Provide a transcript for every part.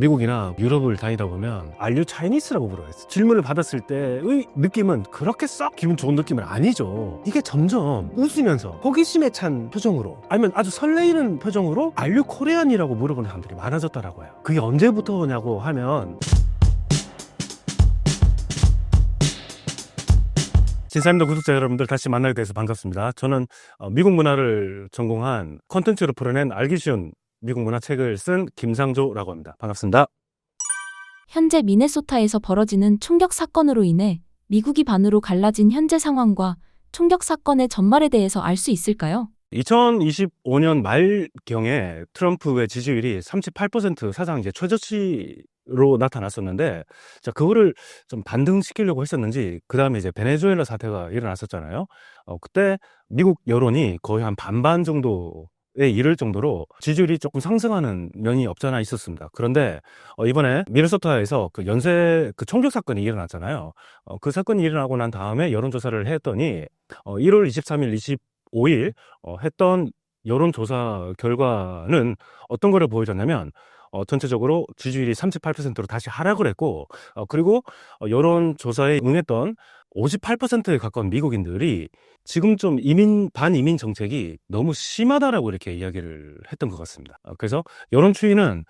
미국이나 유럽을 다니다 보면 Are you Chinese라고 물어요. 질문을 받았을 때의 느낌은 그렇게 썩 기분 좋은 느낌은 아니죠. 이게 점점 웃으면서 호기심에 찬 표정으로 아니면 아주 설레이는 표정으로 Are you Korean이라고 물어보는 사람들이 많아졌더라고요. 그게 언제부터냐고 하면 진사입니다. 구독자 여러분들 다시 만나게 돼서 반갑습니다. 저는 미국 문화를 전공한 콘텐츠로 풀어낸 알기 쉬운 미국 문화 책을 쓴 김상조라고 합니다. 반갑습니다. 현재 미네소타에서 벌어지는 총격 사건으로 인해 미국이 반으로 갈라진 현재 상황과 총격 사건의 전말에 대해서 알 수 있을까요? 2025년 말경에 트럼프의 지지율이 38% 사상 이제 최저치로 나타났었는데, 자, 그거를 좀 반등시키려고 했었는지, 그 다음에 이제 베네수엘라 사태가 일어났었잖아요. 그때 미국 여론이 거의 한 반반 정도에 이를 정도로 지지율이 조금 상승하는 면이 없잖아 있었습니다. 그런데 이번에 미네소타에서 그 연쇄 그 총격 사건이 일어났잖아요. 그 사건이 일어나고 난 다음에 여론조사를 했더니 1월 23일, 25일 했던 여론조사 결과는 어떤 거를 보여줬냐면 전체적으로 지지율이 38%로 다시 하락을 했고, 그리고 여론조사에 응했던 58%에 가까운 미국인들이 지금 좀 반이민 정책이 너무 심하다라고 이렇게 이야기를 했던 것 같습니다. 그래서 여론 추이는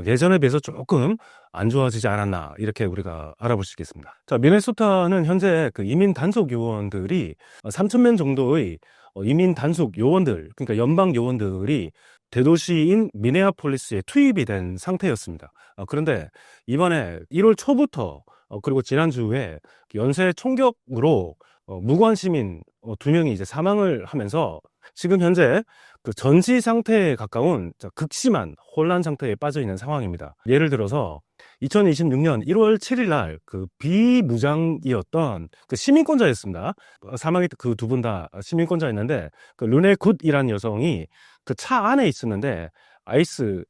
예전에 비해서 조금 안 좋아지지 않았나 이렇게 우리가 알아볼 수 있겠습니다. 자, 미네소타는 현재 그 이민 단속 요원들이 3,000명 정도의 이민 단속 요원들, 그러니까 연방 요원들이 대도시인 미네아폴리스에 투입이 된 상태였습니다. 그런데 이번에 1월 초부터 그리고 지난주에 연쇄 총격으로 무고한 시민 2명이 이제 사망을 하면서 지금 현재 그 전시 상태에 가까운 극심한 혼란 상태에 빠져 있는 상황입니다. 예를 들어서 2026년 1월 7일 날 그 비무장이었던 그 시민권자였습니다. 사망했던 그 두 분 다 시민권자였는데, 그 르네 굿이라는 여성이 그 차 안에 있었는데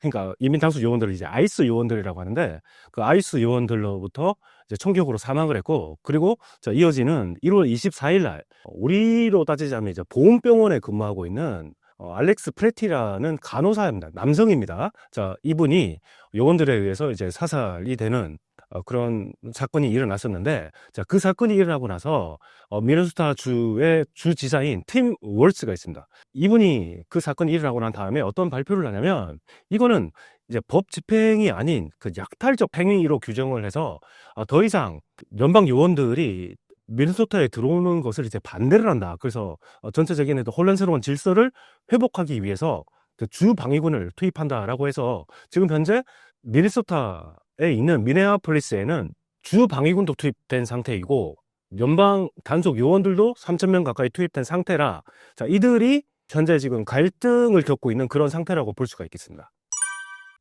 그러니까 이민 단속 요원들을 이제 아이스 요원들이라고 하는데, 그 아이스 요원들로부터 이제 총격으로 사망을 했고, 그리고 이어지는 1월 24일 날 우리로 따지자면 이제 보훈병원에 근무하고 있는 알렉스 프레티라는 간호사입니다. 남성입니다. 자, 이분이 요원들에 의해서 이제 사살이 되는 그런 사건이 일어났었는데, 자, 그 사건이 일어나고 나서 미네소타 주의 주지사인 팀 월츠가 있습니다. 이분이 그 사건이 일어나고 난 다음에 어떤 발표를 하냐면, 이거는 이제 법 집행이 아닌 그 약탈적 행위로 규정을 해서 더 이상 연방 요원들이 미네소타에 들어오는 것을 이제 반대를 한다. 그래서 전체적인 혼란스러운 질서를 회복하기 위해서 그 주 방위군을 투입한다라고 해서 지금 현재 미네소타에 있는 미네아폴리스에는 주 방위군도 투입된 상태이고, 연방 단속 요원들도 3,000명 가까이 투입된 상태라, 자, 이들이 현재 지금 갈등을 겪고 있는 그런 상태라고 볼 수가 있겠습니다.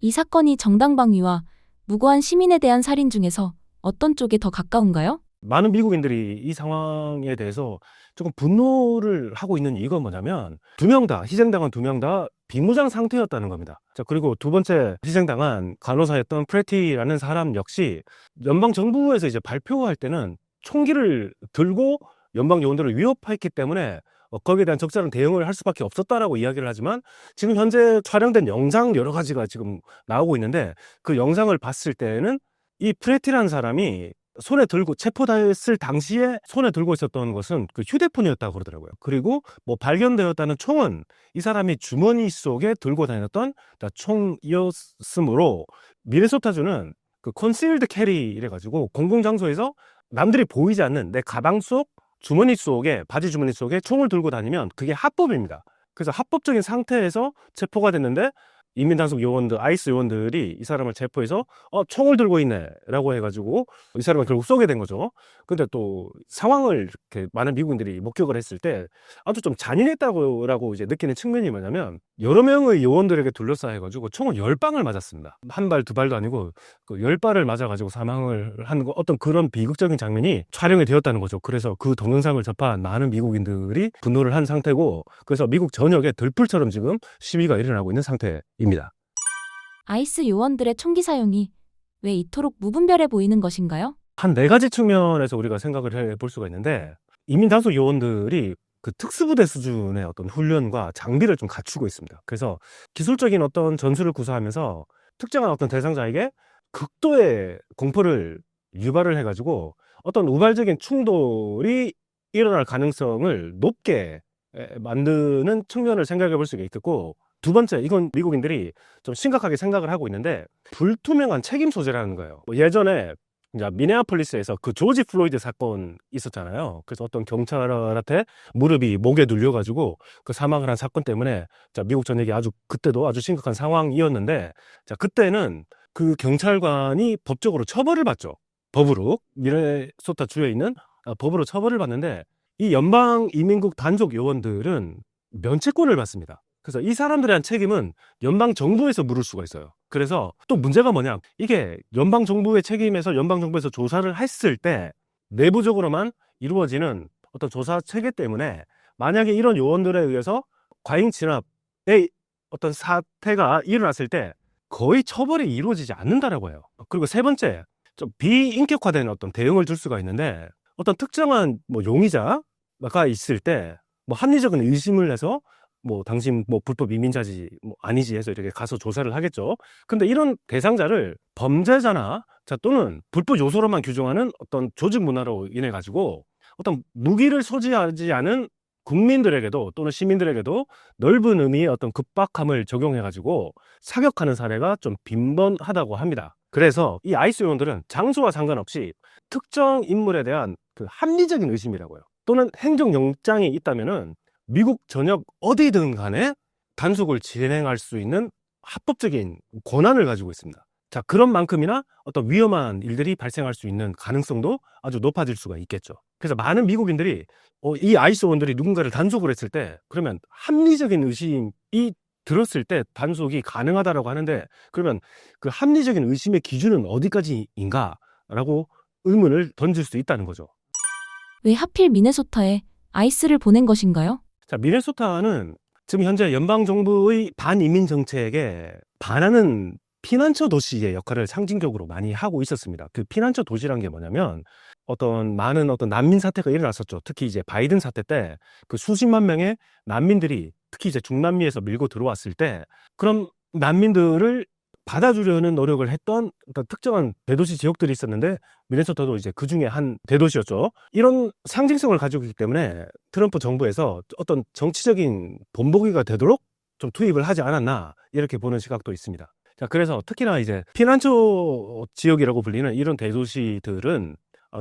이 사건이 정당방위와 무고한 시민에 대한 살인 중에서 어떤 쪽에 더 가까운가요? 많은 미국인들이 이 상황에 대해서 조금 분노를 하고 있는 이유가 뭐냐면, 희생당한 두 명 다 비무장 상태였다는 겁니다. 자, 그리고 두 번째 희생당한 간호사였던 프레티라는 사람 역시 연방 정부에서 이제 발표할 때는 총기를 들고 연방 요원들을 위협했기 때문에 거기에 대한 적절한 대응을 할 수밖에 없었다라고 이야기를 하지만, 지금 현재 촬영된 영상 여러 가지가 지금 나오고 있는데, 그 영상을 봤을 때는 이 프레티라는 사람이 손에 들고 체포됐을 당시에 손에 들고 있었던 것은 그 휴대폰이었다고 그러더라고요. 그리고 뭐 발견되었다는 총은 이 사람이 주머니 속에 들고 다녔던 총이었으므로, 미네소타주는 그 컨실드 캐리 이래가지고 공공장소에서 남들이 보이지 않는 내 가방 속 바지 주머니 속에 총을 들고 다니면 그게 합법입니다. 그래서 합법적인 상태에서 체포가 됐는데, 이민단속 요원들, 아이스 요원들이 이 사람을 체포해서 총을 들고 있네 라고 해가지고 이 사람을 결국 쏘게 된 거죠. 근데 또 상황을 이렇게 많은 미국인들이 목격을 했을 때 아주 좀 잔인했다고 이제 느끼는 측면이 뭐냐면, 여러 명의 요원들에게 둘러싸여가지고 총을 10방을 맞았습니다. 한 발, 두 발도 아니고 그 10발을 맞아가지고 사망을 한 어떤 그런 비극적인 장면이 촬영이 되었다는 거죠. 그래서 그 동영상을 접한 많은 미국인들이 분노를 한 상태고, 그래서 미국 전역에 들불처럼 지금 시위가 일어나고 있는 상태입니다. 아이스 요원들의 총기 사용이 왜 이토록 무분별해 보이는 것인가요? 한 4가지 측면에서 우리가 생각을 해볼 수가 있는데, 이민 단속 요원들이 그 특수부대 수준의 어떤 훈련과 장비를 좀 갖추고 있습니다. 그래서 기술적인 어떤 전술을 구사하면서 특정한 어떤 대상자에게 극도의 공포를 유발을 해가지고 어떤 우발적인 충돌이 일어날 가능성을 높게 만드는 측면을 생각해 볼 수가 있겠고, 두 번째, 이건 미국인들이 좀 심각하게 생각을 하고 있는데, 불투명한 책임 소재라는 거예요. 뭐 예전에 이제 미네아폴리스에서 그 조지 플로이드 사건 있었잖아요. 그래서 어떤 경찰한테 무릎이 목에 눌려가지고 그 사망을 한 사건 때문에 자, 미국 전역이 그때도 아주 심각한 상황이었는데, 자, 그때는 그 경찰관이 법적으로 처벌을 받죠. 법으로. 미네소타 주에 있는 법으로 처벌을 받는데, 이 연방 이민국 단속 요원들은 면책권을 받습니다. 그래서 이 사람들에 대한 책임은 연방 정부에서 물을 수가 있어요. 그래서 또 문제가 뭐냐, 이게 연방 정부의 책임에서 연방 정부에서 조사를 했을 때 내부적으로만 이루어지는 어떤 조사 체계 때문에, 만약에 이런 요원들에 의해서 과잉 진압의 어떤 사태가 일어났을 때 거의 처벌이 이루어지지 않는다라고 해요. 그리고 세 번째, 좀 비인격화된 어떤 대응을 줄 수가 있는데, 어떤 특정한 뭐 용의자가 있을 때 뭐 합리적인 의심을 해서 뭐 당신 뭐 불법 이민자지 뭐 아니지 해서 이렇게 가서 조사를 하겠죠. 근데 이런 대상자를 범죄자나 자 또는 불법 요소로만 규정하는 어떤 조직 문화로 인해 가지고 어떤 무기를 소지하지 않은 국민들에게도 또는 시민들에게도 넓은 의미의 어떤 급박함을 적용해 가지고 사격하는 사례가 좀 빈번하다고 합니다. 그래서 이 아이스 요원들은 장소와 상관없이 특정 인물에 대한 그 합리적인 의심이라고요. 또는 행정영장이 있다면은 미국 전역 어디든 간에 단속을 진행할 수 있는 합법적인 권한을 가지고 있습니다. 자, 그런 만큼이나 어떤 위험한 일들이 발생할 수 있는 가능성도 아주 높아질 수가 있겠죠. 그래서 많은 미국인들이 이 아이스원들이 누군가를 단속을 했을 때 그러면 합리적인 의심이 들었을 때 단속이 가능하다라고 하는데, 그러면 그 합리적인 의심의 기준은 어디까지인가라고 의문을 던질 수 있다는 거죠. 왜 하필 미네소타에 아이스를 보낸 것인가요? 자, 미네소타는 지금 현재 연방정부의 반이민 정책에 반하는 피난처 도시의 역할을 상징적으로 많이 하고 있었습니다. 그 피난처 도시란 게 뭐냐면, 많은 난민 사태가 일어났었죠. 특히 이제 바이든 사태 때 그 수십만 명의 난민들이 특히 이제 중남미에서 밀고 들어왔을 때 그런 난민들을 받아주려는 노력을 했던 어떤 특정한 대도시 지역들이 있었는데, 미네소타도 이제 그 중에 한 대도시였죠. 이런 상징성을 가지고 있기 때문에 트럼프 정부에서 어떤 정치적인 본보기가 되도록 좀 투입을 하지 않았나, 이렇게 보는 시각도 있습니다. 자, 그래서 특히나 이제 피난처 지역이라고 불리는 이런 대도시들은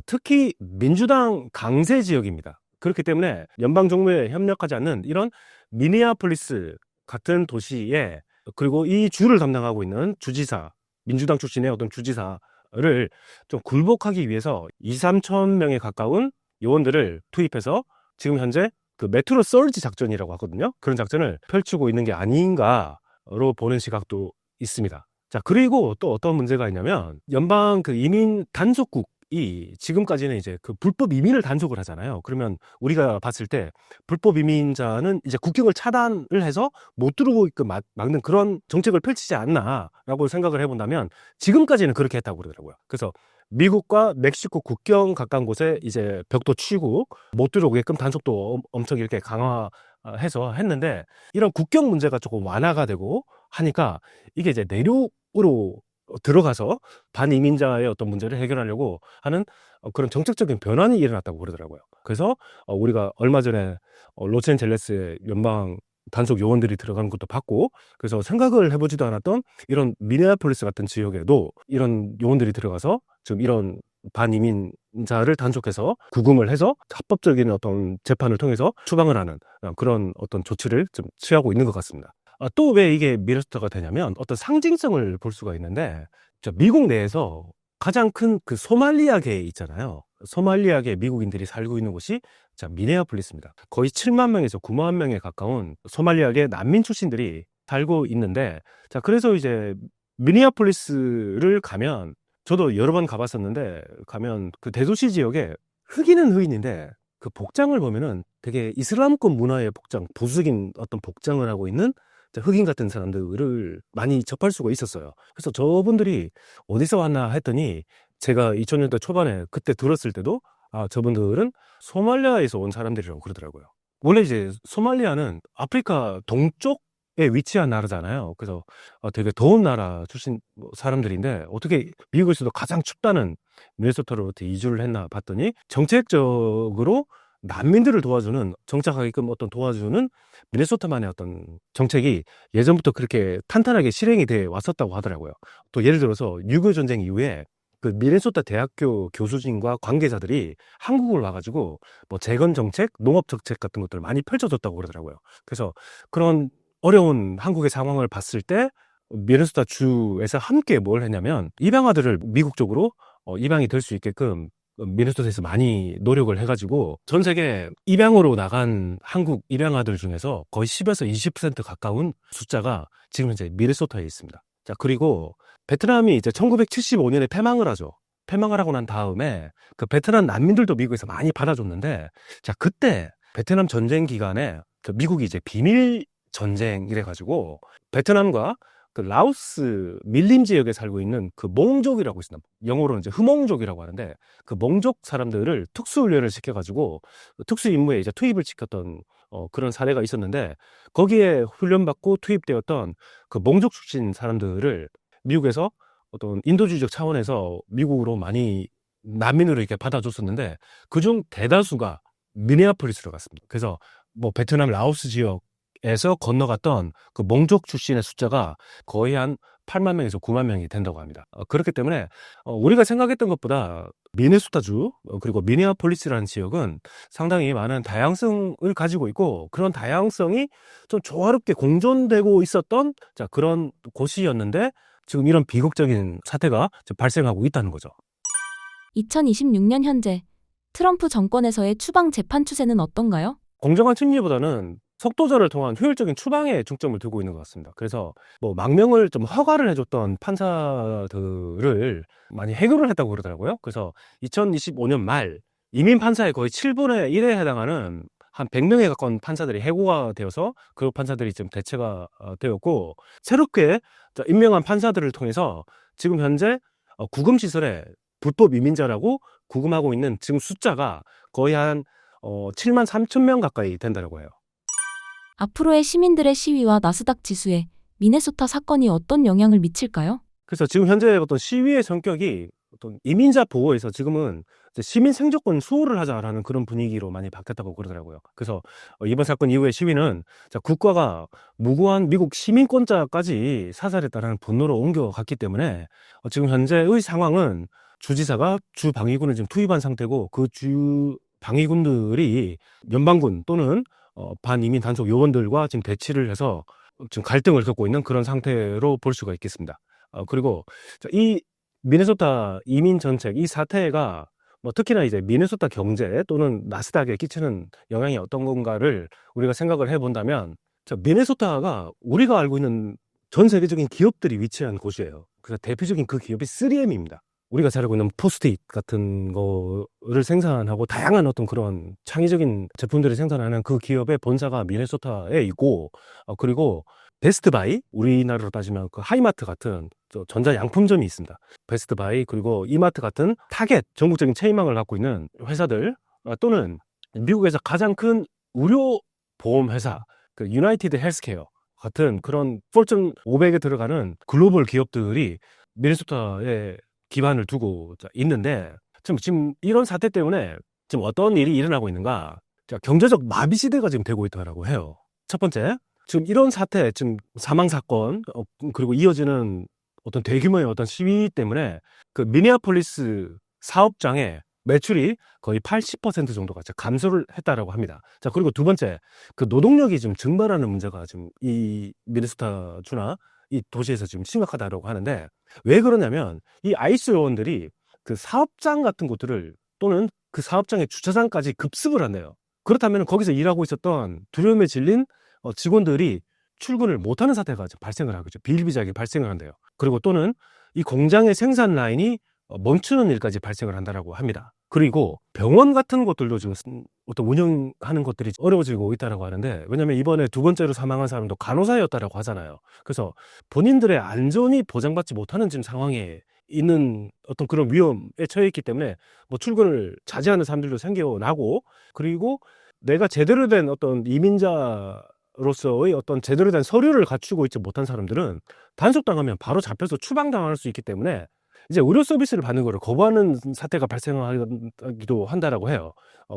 특히 민주당 강세 지역입니다. 그렇기 때문에 연방 정부에 협력하지 않는 이런 미니아폴리스 같은 도시에, 그리고 이 주를 담당하고 있는 주지사, 민주당 출신의 어떤 주지사를 좀 굴복하기 위해서 2~3천 명에 가까운 요원들을 투입해서 지금 현재 그 메트로 서지 작전이라고 하거든요. 그런 작전을 펼치고 있는 게 아닌가로 보는 시각도 있습니다. 자, 그리고 또 어떤 문제가 있냐면, 연방 그 이민 단속국이 지금까지는 이제 그 불법 이민을 단속을 하잖아요. 그러면 우리가 봤을 때 불법 이민자는 이제 국경을 차단을 해서 못 들어오게끔 막는 그런 정책을 펼치지 않나라고 생각을 해본다면, 지금까지는 그렇게 했다고 그러더라고요. 그래서 미국과 멕시코 국경 가까운 곳에 이제 벽도 치고 못 들어오게끔 단속도 엄청 이렇게 강화해서 했는데, 이런 국경 문제가 조금 완화가 되고 하니까 이게 이제 내륙으로 들어가서 반이민자의 어떤 문제를 해결하려고 하는 그런 정책적인 변환이 일어났다고 그러더라고요. 그래서 우리가 얼마 전에 로스앤젤레스의 연방 단속 요원들이 들어가는 것도 봤고, 그래서 생각을 해보지도 않았던 이런 미네아폴리스 같은 지역에도 이런 요원들이 들어가서 지금 이런 반이민자를 단속해서 구금을 해서 합법적인 어떤 재판을 통해서 추방을 하는 그런 어떤 조치를 좀 취하고 있는 것 같습니다. 또 왜 이게 미네소타가 되냐면, 어떤 상징성을 볼 수가 있는데, 미국 내에서 가장 큰 그 소말리아계 있잖아요. 소말리아계 미국인들이 살고 있는 곳이 미네아폴리스입니다. 거의 7만 명에서 9만 명에 가까운 소말리아계 난민 출신들이 살고 있는데, 자, 그래서 이제 미네아폴리스를 가면, 저도 여러 번 가봤었는데, 가면 그 대도시 지역에 흑인은 흑인인데 그 복장을 보면은 되게 이슬람권 문화의 복장, 보수적인 어떤 복장을 하고 있는 흑인 같은 사람들을 많이 접할 수가 있었어요. 그래서 저분들이 어디서 왔나 했더니, 제가 2000년대 초반에 그때 들었을 때도 저분들은 소말리아에서 온 사람들이라고 그러더라고요. 원래 이제 소말리아는 아프리카 동쪽 위치한 나라잖아요. 그래서 되게 더운 나라 출신 사람들인데 어떻게 미국에서도 가장 춥다는 미네소타로 어떻게 이주를 했나 봤더니 정책적으로 난민들을 도와주는 정착하게끔 어떤 도와주는 미네소타만의 어떤 정책이 예전부터 그렇게 탄탄하게 실행이 돼 왔었다고 하더라고요. 또 예를 들어서 6.25 전쟁 이후에 그 미네소타 대학교 교수진과 관계자들이 한국을 와가지고 뭐 재건 정책, 농업 정책 같은 것들을 많이 펼쳐줬다고 그러더라고요. 그래서 그런 어려운 한국의 상황을 봤을 때 미네소타 주에서 함께 뭘 했냐면 입양아들을 미국 쪽으로 입양이 될 수 있게끔 미네소타에서 많이 노력을 해가지고 전 세계 입양으로 나간 한국 입양아들 중에서 거의 10에서 20% 가까운 숫자가 지금 현재 미네소타에 있습니다. 자, 그리고 베트남이 이제 1975년에 패망을 하죠. 패망을 하고 난 다음에 그 베트남 난민들도 미국에서 많이 받아줬는데, 자, 그때 베트남 전쟁 기간에 그 미국이 이제 비밀 전쟁이래 가지고 베트남과 그 라오스 밀림 지역에 살고 있는 그 몽족이라고 있습니다. 영어로는 이제 흐몽족이라고 하는데 그 몽족 사람들을 특수훈련을 시켜가지고 특수 임무에 이제 투입을 시켰던 그런 사례가 있었는데, 거기에 훈련받고 투입되었던 그 몽족 출신 사람들을 미국에서 어떤 인도주의적 차원에서 미국으로 많이 난민으로 이렇게 받아줬었는데 그중 대다수가 미네아폴리스로 갔습니다. 그래서 뭐 베트남 라오스 지역에서 건너갔던 그 몽족 출신의 숫자가 거의 한 8만 명에서 9만 명이 된다고 합니다. 그렇기 때문에 우리가 생각했던 것보다 미네소타주 그리고 미네아폴리스라는 지역은 상당히 많은 다양성을 가지고 있고 그런 다양성이 좀 조화롭게 공존되고 있었던 그런 곳이었는데 지금 이런 비극적인 사태가 발생하고 있다는 거죠. 2026년 현재 트럼프 정권에서의 추방 재판 추세는 어떤가요? 공정한 심리보다는 속도전을 통한 효율적인 추방에 중점을 두고 있는 것 같습니다. 그래서 뭐 망명을 좀 허가를 해줬던 판사들을 많이 해고를 했다고 그러더라고요. 그래서 2025년 말 이민 판사의 거의 7분의 1에 해당하는 한 100명에 가까운 판사들이 해고가 되어서 그 판사들이 지금 대체가 되었고, 새롭게 임명한 판사들을 통해서 지금 현재 구금시설에 불법 이민자라고 구금하고 있는 지금 숫자가 거의 한 7만 3천 명 가까이 된다고 해요. 앞으로의 시민들의 시위와 나스닥 지수에 미네소타 사건이 어떤 영향을 미칠까요? 그래서 지금 현재 어떤 시위의 성격이 어떤 이민자 보호에서 지금은 이제 시민 생존권 수호를 하자라는 그런 분위기로 많이 바뀌었다고 그러더라고요. 그래서 이번 사건 이후의 시위는 국가가 무고한 미국 시민권자까지 사살했다는 분노로 옮겨갔기 때문에 지금 현재의 상황은 주지사가 주 방위군을 지금 투입한 상태고 그 주 방위군들이 연방군 또는 반이민 단속 요원들과 지금 대치를 해서 지금 갈등을 겪고 있는 그런 상태로 볼 수가 있겠습니다. 그리고 이 미네소타 이민 정책 이 사태가 뭐 특히나 이제 미네소타 경제 또는 나스닥에 끼치는 영향이 어떤 건가를 우리가 생각을 해본다면, 미네소타가 우리가 알고 있는 전 세계적인 기업들이 위치한 곳이에요. 그래서 대표적인 그 기업이 3M입니다. 우리가 잘 알고 있는 포스트잇 같은 거를 생산하고 다양한 어떤 그런 창의적인 제품들을 생산하는 그 기업의 본사가 미네소타에 있고, 그리고 베스트바이, 우리나라로 따지면 그 하이마트 같은 전자양품점이 있습니다. 베스트바이 그리고 이마트 같은 타겟 전국적인 체인망을 갖고 있는 회사들, 또는 미국에서 가장 큰 의료 보험 회사 그 유나이티드 헬스케어 같은 그런 포춘 500에 들어가는 글로벌 기업들이 미네소타에 기반을 두고 있는데, 지금 이런 사태 때문에 지금 어떤 일이 일어나고 있는가? 경제적 마비 시대가 지금 되고 있다고 해요. 첫 번째, 지금 이런 사태, 지금 사망 사건 그리고 이어지는 어떤 대규모의 어떤 시위 때문에 그 미네아폴리스 사업장의 매출이 거의 80% 정도가 감소를 했다라고 합니다. 그리고 두 번째, 그 노동력이 좀 증발하는 문제가 지금 이 미네소타 주나 이 도시에서 지금 심각하다고 하는데, 왜 그러냐면 이 아이스 요원들이 그 사업장 같은 곳들을 또는 그 사업장의 주차장까지 급습을 한대요. 그렇다면 거기서 일하고 있었던 두려움에 질린 직원들이 출근을 못하는 사태가 발생을 하겠죠. 비일비재하게 발생을 한대요. 그리고 또는 이 공장의 생산 라인이 멈추는 일까지 발생을 한다라고 합니다. 그리고 병원 같은 것들도 지금 어떤 운영하는 것들이 어려워지고 있다라고 하는데, 왜냐하면 이번에 두 번째로 사망한 사람도 간호사였다라고 하잖아요. 그래서 본인들의 안전이 보장받지 못하는 지금 상황에 있는 어떤 그런 위험에 처해 있기 때문에 뭐 출근을 자제하는 사람들도 생겨나고, 그리고 내가 제대로 된 어떤 이민자 경제로서의 어떤 제대로 된 서류를 갖추고 있지 못한 사람들은 단속당하면 바로 잡혀서 추방당할 수 있기 때문에 이제 의료 서비스를 받는 거를 거부하는 사태가 발생하기도 한다라고 해요.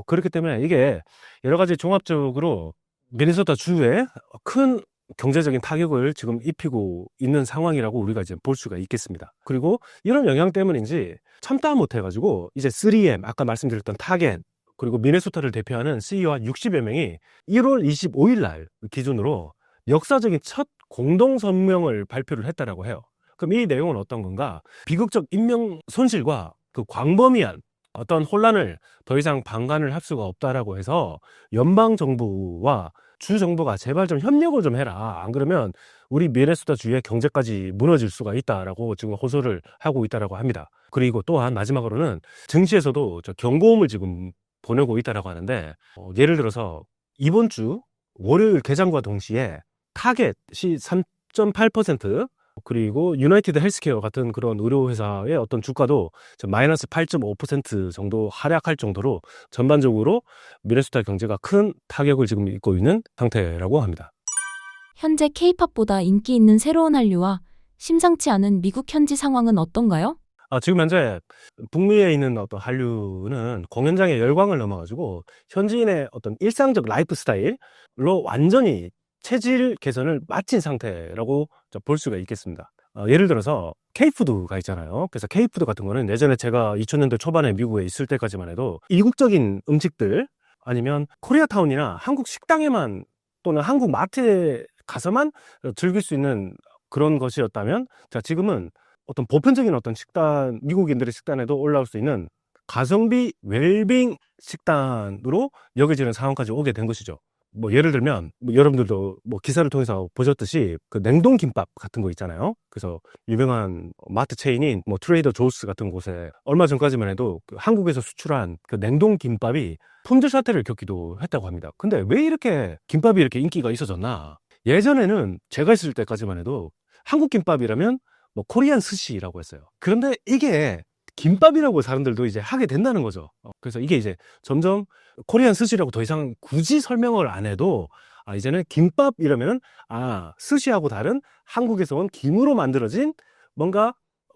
그렇기 때문에 이게 여러 가지 종합적으로 미네소타 주에 큰 경제적인 타격을 지금 입히고 있는 상황이라고 우리가 이제 볼 수가 있겠습니다. 그리고 이런 영향 때문인지 참다 못해가지고 이제 3M, 아까 말씀드렸던 타겟, 그리고 미네소타를 대표하는 CEO 한 60여 명이 1월 25일 날 기준으로 역사적인 첫 공동 성명을 발표를 했다라고 해요. 그럼 이 내용은 어떤 건가? 비극적 인명 손실과 그 광범위한 어떤 혼란을 더 이상 방관을 할 수가 없다라고 해서 연방 정부와 주 정부가 제발 좀 협력을 좀 해라. 안 그러면 우리 미네소타 주의 경제까지 무너질 수가 있다라고 지금 호소를 하고 있다라고 합니다. 그리고 또한 마지막으로는 증시에서도 저 경고음을 지금 보내고 있다라고 하는데, 예를 들어서 이번 주 월요일 개장과 동시에 타겟이 3.8%, 그리고 유나이티드 헬스케어 같은 그런 의료회사의 어떤 주가도 마이너스 8.5% 정도 하락할 정도로 전반적으로 미네소타 경제가 큰 타격을 지금 입고 있는 상태라고 합니다. 현재 K-팝보다 인기 있는 새로운 한류와 심상치 않은 미국 현지 상황은 어떤가요? 지금 현재 북미에 있는 어떤 한류는 공연장의 열광을 넘어가지고 현지인의 어떤 일상적 라이프 스타일로 완전히 체질 개선을 마친 상태라고 볼 수가 있겠습니다. 예를 들어서 K푸드가 있잖아요. 그래서 K푸드 같은 거는 예전에 제가 2000년대 초반에 미국에 있을 때까지만 해도 이국적인 음식들 아니면 코리아타운이나 한국 식당에만 또는 한국 마트에 가서만 즐길 수 있는 그런 것이었다면, 자, 지금은 어떤 보편적인 어떤 식단, 미국인들의 식단에도 올라올 수 있는 가성비 웰빙 식단으로 여겨지는 상황까지 오게 된 것이죠. 뭐 예를 들면 여러분들도 뭐 기사를 통해서 보셨듯이 그 냉동 김밥 같은 거 있잖아요. 그래서 유명한 마트 체인인 뭐 트레이더 조스 같은 곳에 얼마 전까지만 해도 그 한국에서 수출한 그 냉동 김밥이 품질 사태를 겪기도 했다고 합니다. 근데 왜 이렇게 김밥이 이렇게 인기가 있어졌나? 예전에는 제가 있을 때까지만 해도 한국 김밥이라면 뭐 코리안 스시라고 했어요. 그런데 이게 김밥이라고 사람들도 이제 하게 된다는 거죠. 그래서 이게 이제 점점 코리안 스시라고 더 이상 굳이 설명을 안 해도 이제는 김밥 이러면은 스시하고 다른 한국에서 온 김으로 만들어진 뭔가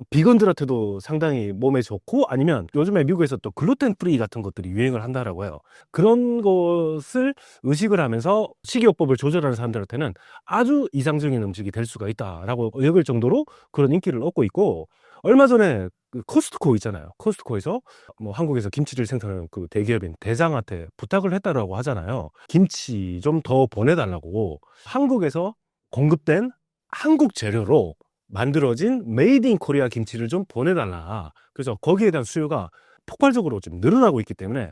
비건들한테도 상당히 몸에 좋고, 아니면 요즘에 미국에서 또 글루텐 프리 같은 것들이 유행을 한다라고 해요. 그런 것을 의식을 하면서 식이요법을 조절하는 사람들한테는 아주 이상적인 음식이 될 수가 있다라고 여길 정도로 그런 인기를 얻고 있고, 얼마 전에 그 코스트코 있잖아요. 코스트코에서 뭐 한국에서 김치를 생산하는 그 대기업인 대장한테 부탁을 했다라고 하잖아요. 김치 좀 더 보내달라고, 한국에서 공급된 한국 재료로 만들어진 메이드 인 코리아 김치를 좀 보내달라. 그래서 거기에 대한 수요가 폭발적으로 지금 늘어나고 있기 때문에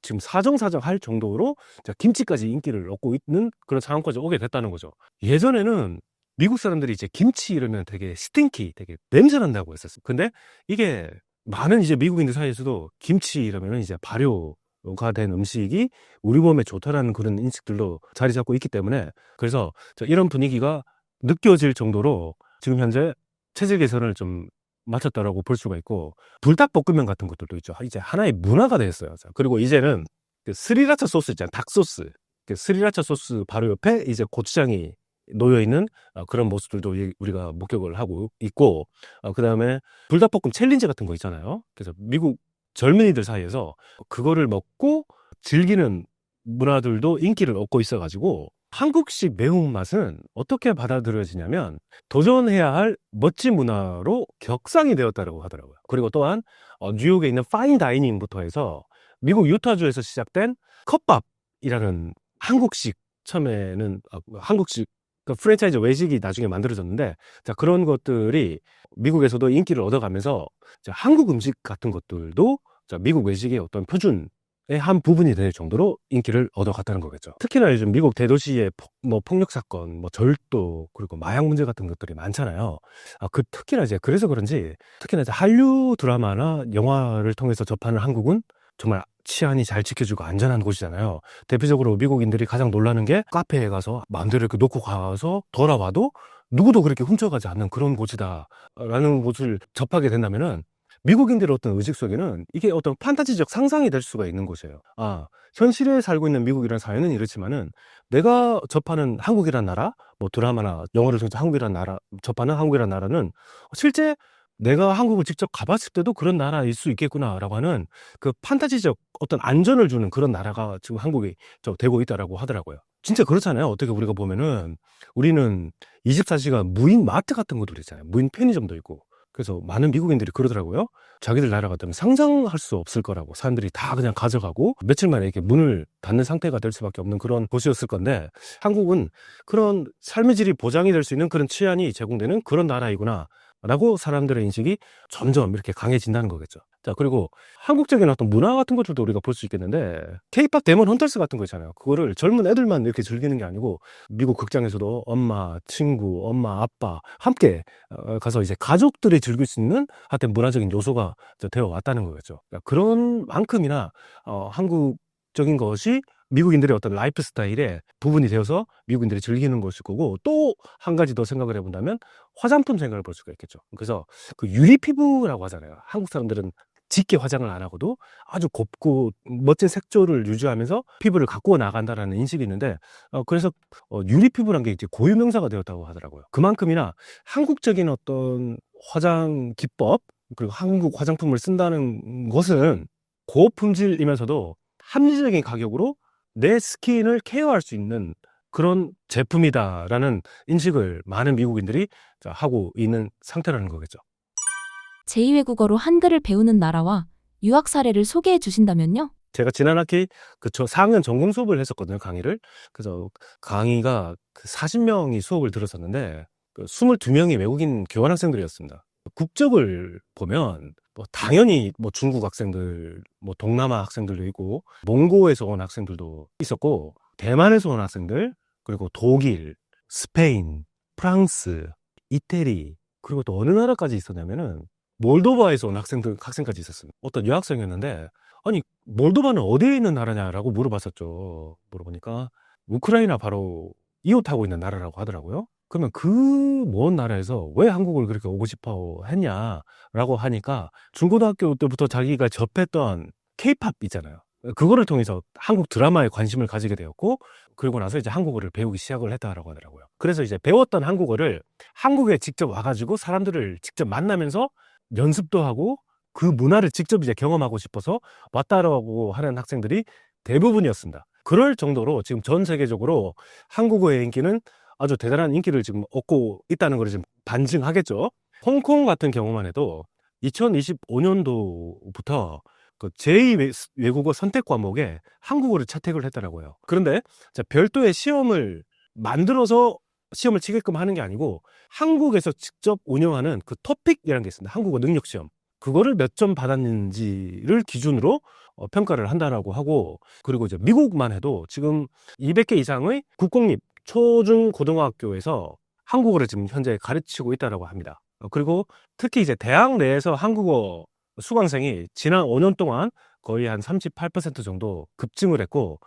지금 사정사정할 정도로 김치까지 인기를 얻고 있는 그런 상황까지 오게 됐다는 거죠. 예전에는 미국 사람들이 이제 김치 이러면 되게 스팅키, 되게 냄새 난다고 했었어요. 근데 이게 많은 이제 미국인들 사이에서도 김치 이러면 이제 발효가 된 음식이 우리 몸에 좋다라는 그런 인식들도 자리 잡고 있기 때문에, 그래서 이런 분위기가 느껴질 정도로 지금 현재 체질 개선을 좀 마쳤다라고 볼 수가 있고, 불닭볶음면 같은 것들도 있죠. 이제 하나의 문화가 됐어요. 그리고 이제는 그 스리라차 소스 있잖아요. 닭소스. 그 스리라차 소스 바로 옆에 이제 고추장이 놓여 있는 그런 모습들도 우리가 목격을 하고 있고, 그 다음에 불닭볶음 챌린지 같은 거 있잖아요. 그래서 미국 젊은이들 사이에서 그거를 먹고 즐기는 문화들도 인기를 얻고 있어가지고, 한국식 매운맛은 어떻게 받아들여지냐면 도전해야 할 멋진 문화로 격상이 되었다고 하더라고요. 그리고 또한 뉴욕에 있는 파인 다이닝부터 해서 미국 유타주에서 시작된 컵밥이라는 한국식, 처음에는 한국식 그 프랜차이즈 외식이 나중에 만들어졌는데, 자, 그런 것들이 미국에서도 인기를 얻어가면서 한국 음식 같은 것들도 미국 외식의 어떤 표준의 한 부분이 될 정도로 인기를 얻어갔다는 거겠죠. 특히나 요즘 미국 대도시의 폭력 사건, 절도, 그리고 마약 문제 같은 것들이 많잖아요. 특히나 이제 그래서 그런지 특히나 이제 한류 드라마나 영화를 통해서 접하는 한국은 정말 치안이 잘 지켜주고 안전한 곳이잖아요. 대표적으로 미국인들이 가장 놀라는 게 카페에 가서 마음대로 이렇게 놓고 가서 돌아와도 누구도 그렇게 훔쳐가지 않는 그런 곳이다라는 곳을 접하게 된다면은 미국인들의 어떤 의식 속에는 이게 어떤 판타지적 상상이 될 수가 있는 곳이에요. 아, 현실에 살고 있는 미국이라는 사회는 이렇지만은 내가 접하는 한국이란 나라, 뭐 드라마나 영화를 통해서 한국이란 나라, 접하는 한국이란 나라는 실제 내가 한국을 직접 가봤을 때도 그런 나라일 수 있겠구나라고 하는 그 판타지적 어떤 안전을 주는 그런 나라가 지금 한국이 되고 있다라고 하더라고요. 진짜 그렇잖아요. 어떻게 우리가 보면은 우리는 24시간 무인 마트 같은 것도 있잖아요. 무인 편의점도 있고. 그래서 많은 미국인들이 그러더라고요. 자기들 나라 같으면 상상할 수 없을 거라고. 사람들이 다 그냥 가져가고 며칠 만에 이렇게 문을 닫는 상태가 될 수밖에 없는 그런 곳이었을 건데, 한국은 그런 삶의 질이 보장이 될 수 있는 그런 치안이 제공되는 그런 나라이구나 라고 사람들의 인식이 점점 이렇게 강해진다는 거겠죠. 자, 그리고 한국적인 어떤 문화 같은 것들도 우리가 볼 수 있겠는데, 케이팝 데몬 헌터스 같은 거 있잖아요. 그거를 젊은 애들만 이렇게 즐기는 게 아니고 미국 극장에서도 엄마, 친구, 엄마, 아빠 함께 가서 이제 가족들이 즐길 수 있는 하여튼 문화적인 요소가 되어 왔다는 거겠죠. 그러니까 그런 만큼이나 한국적인 것이 미국인들의 어떤 라이프 스타일의 부분이 되어서 미국인들이 즐기는 것일 거고, 또 한 가지 더 생각을 해본다면 화장품 생각을 볼 수가 있겠죠. 그래서 그 유리 피부라고 하잖아요. 한국 사람들은 짙게 화장을 안 하고도 아주 곱고 멋진 색조를 유지하면서 피부를 가꾸어 나간다라는 인식이 있는데, 그래서 유리 피부란 게 이제 고유 명사가 되었다고 하더라고요. 그만큼이나 한국적인 어떤 화장 기법, 그리고 한국 화장품을 쓴다는 것은 고품질이면서도 합리적인 가격으로 내 스킨을 케어할 수 있는 그런 제품이다라는 인식을 많은 미국인들이 하고 있는 상태라는 거겠죠. 제2외국어로 한글을 배우는 나라와 유학 사례를 소개해 주신다면요? 제가 지난 학기 4학년 전공 수업을 했었거든요, 강의를. 그래서 강의가 40명이 수업을 들었었는데 22명이 외국인 교환학생들이었습니다. 국적을 보면 당연히 중국 학생들, 동남아 학생들도 있고, 몽고에서 온 학생들도 있었고, 대만에서 온 학생들, 그리고 독일, 스페인, 프랑스, 이태리, 그리고 또 어느 나라까지 있었냐면은 몰도바에서 온 학생까지 있었습니다. 어떤 여학생이었는데, 아니 몰도바는 어디에 있는 나라냐라고 물어봤었죠. 물어보니까 우크라이나 바로 이웃하고 있는 나라라고 하더라고요. 그러면 그 먼 나라에서 왜 한국을 그렇게 오고 싶어 했냐라고 하니까, 중고등학교 때부터 자기가 접했던 케이팝 있잖아요. 그거를 통해서 한국 드라마에 관심을 가지게 되었고, 그리고 나서 이제 한국어를 배우기 시작을 했다라고 하더라고요. 그래서 이제 배웠던 한국어를 한국에 직접 와가지고 사람들을 직접 만나면서 연습도 하고 그 문화를 직접 이제 경험하고 싶어서 왔다라고 하는 학생들이 대부분이었습니다. 그럴 정도로 지금 전 세계적으로 한국어의 인기는 아주 대단한 인기를 지금 얻고 있다는 걸 지금 반증하겠죠. 홍콩 같은 경우만 해도 2025년도부터 그 제2외국어 선택 과목에 한국어를 채택을 했더라고요. 그런데 별도의 시험을 만들어서 시험을 치게끔 하는 게 아니고, 한국에서 직접 운영하는 그 토픽이라는 게 있습니다. 한국어 능력 시험. 그거를 몇 점 받았는지를 기준으로 평가를 한다라고 하고, 그리고 이제 미국만 해도 지금 200개 이상의 국공립 초중 고등학교에서 한국어를 지금 현재 가르치고 있다라고 합니다. 그리고 특히 이제 대학 내에서 한국어 수강생이 지난 5년 동안 거의 한 38% 정도 급증을 했고,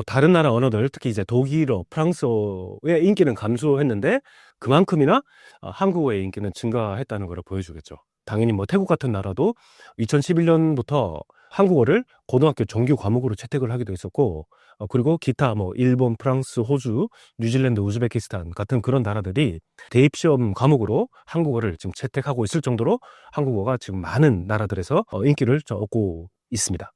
다른 나라 언어들, 특히 이제 독일어, 프랑스어의 인기는 감소했는데 그만큼이나 한국어의 인기는 증가했다는 걸 보여주겠죠. 당연히 태국 같은 나라도 2011년부터 한국어를 고등학교 정규 과목으로 채택을 하기도 했었고, 그리고 기타 일본, 프랑스, 호주, 뉴질랜드, 우즈베키스탄 같은 그런 나라들이 대입시험 과목으로 한국어를 지금 채택하고 있을 정도로 한국어가 지금 많은 나라들에서 인기를 얻고 있습니다.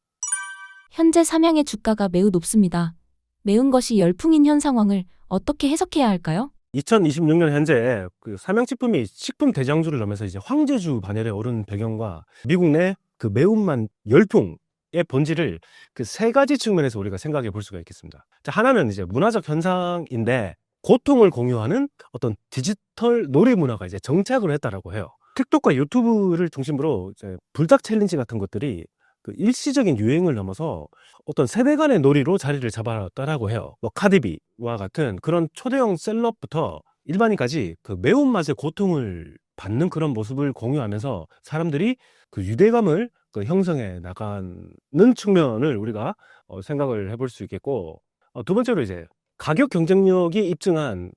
현재 삼양의 주가가 매우 높습니다. 매운 것이 열풍인 현 상황을 어떻게 해석해야 할까요? 2026년 현재 그 삼양식품이 식품 대장주를 넘어서 이제 황제주 반열에 오른 배경과 미국 내 그 매운맛 열풍의 본질을 그 세 가지 측면에서 우리가 생각해 볼 수가 있겠습니다. 자, 하나는 이제 문화적 현상인데, 고통을 공유하는 어떤 디지털 놀이 문화가 이제 정착을 했다라고 해요. 틱톡과 유튜브를 중심으로 이제 불닭 챌린지 같은 것들이 그 일시적인 유행을 넘어서 어떤 세대 간의 놀이로 자리를 잡았다라고 해요. 카디비와 같은 그런 초대형 셀럽부터 일반인까지 그 매운맛의 고통을 받는 그런 모습을 공유하면서 사람들이 그 유대감을 형성해 나가는 측면을 우리가 생각을 해볼 수 있겠고, 두 번째로 이제 가격 경쟁력이 입증한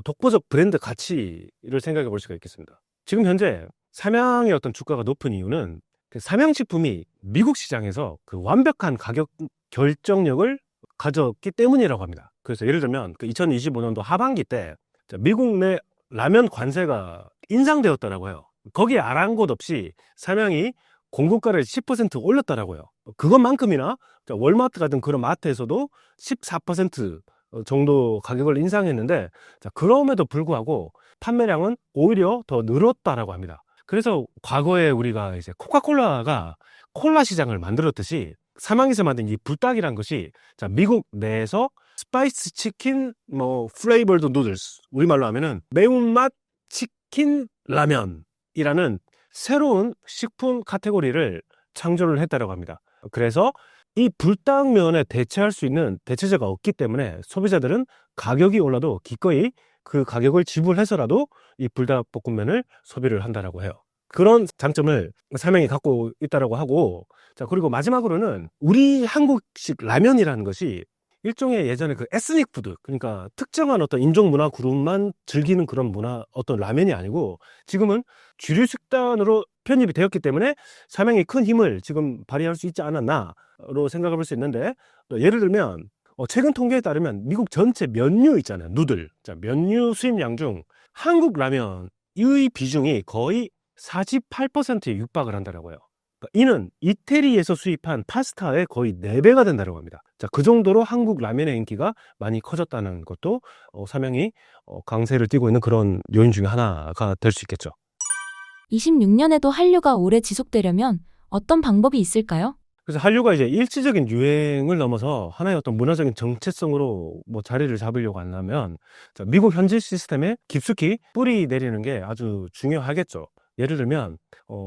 독보적 브랜드 가치를 생각해 볼 수가 있겠습니다. 지금 현재 삼양의 어떤 주가가 높은 이유는 삼양식품이 미국 시장에서 그 완벽한 가격 결정력을 가졌기 때문이라고 합니다. 그래서 예를 들면 그 2025년도 하반기 때 미국 내 라면 관세가 인상되었다라고 해요. 거기에 아랑곳 없이 삼양이 공급가를 10% 올렸다라고요. 그것만큼이나 월마트 같은 그런 마트에서도 14% 정도 가격을 인상했는데, 그럼에도 불구하고 판매량은 오히려 더 늘었다라고 합니다. 그래서 과거에 우리가 이제 코카콜라가 콜라 시장을 만들었듯이 삼양에서 만든 이 불닭이란 것이 미국 내에서 스파이스 치킨 플레이버드 누들스, 우리말로 하면은 매운맛 치킨 라면이라는 새로운 식품 카테고리를 창조를 했다고 합니다. 그래서 이 불닭면에 대체할 수 있는 대체제가 없기 때문에 소비자들은 가격이 올라도 기꺼이 그 가격을 지불해서라도 이 불닭볶음면을 소비를 한다라고 해요. 그런 장점을 삼양이 갖고 있다라고 하고, 그리고 마지막으로는 우리 한국식 라면이라는 것이 일종의 예전에 그 에스닉 푸드, 그러니까 특정한 어떤 인종 문화 그룹만 즐기는 그런 문화, 어떤 라면이 아니고 지금은 주류 식단으로 편입이 되었기 때문에 삼양이 큰 힘을 지금 발휘할 수 있지 않았나로 생각해 볼 수 있는데, 예를 들면 최근 통계에 따르면 미국 전체 면류 있잖아요. 누들. 면류 수입량 중 한국 라면의 비중이 거의 48%에 육박을 한다라고 해요. 이는 이태리에서 수입한 파스타의 거의 4배가 된다고 합니다. 그 정도로 한국 라면의 인기가 많이 커졌다는 것도 삼양이 강세를 띠고 있는 그런 요인 중에 하나가 될 수 있겠죠. 26년에도 한류가 오래 지속되려면 어떤 방법이 있을까요? 그래서 한류가 이제 일시적인 유행을 넘어서 하나의 어떤 문화적인 정체성으로 자리를 잡으려고 한다면 미국 현지 시스템에 깊숙이 뿌리 내리는 게 아주 중요하겠죠. 예를 들면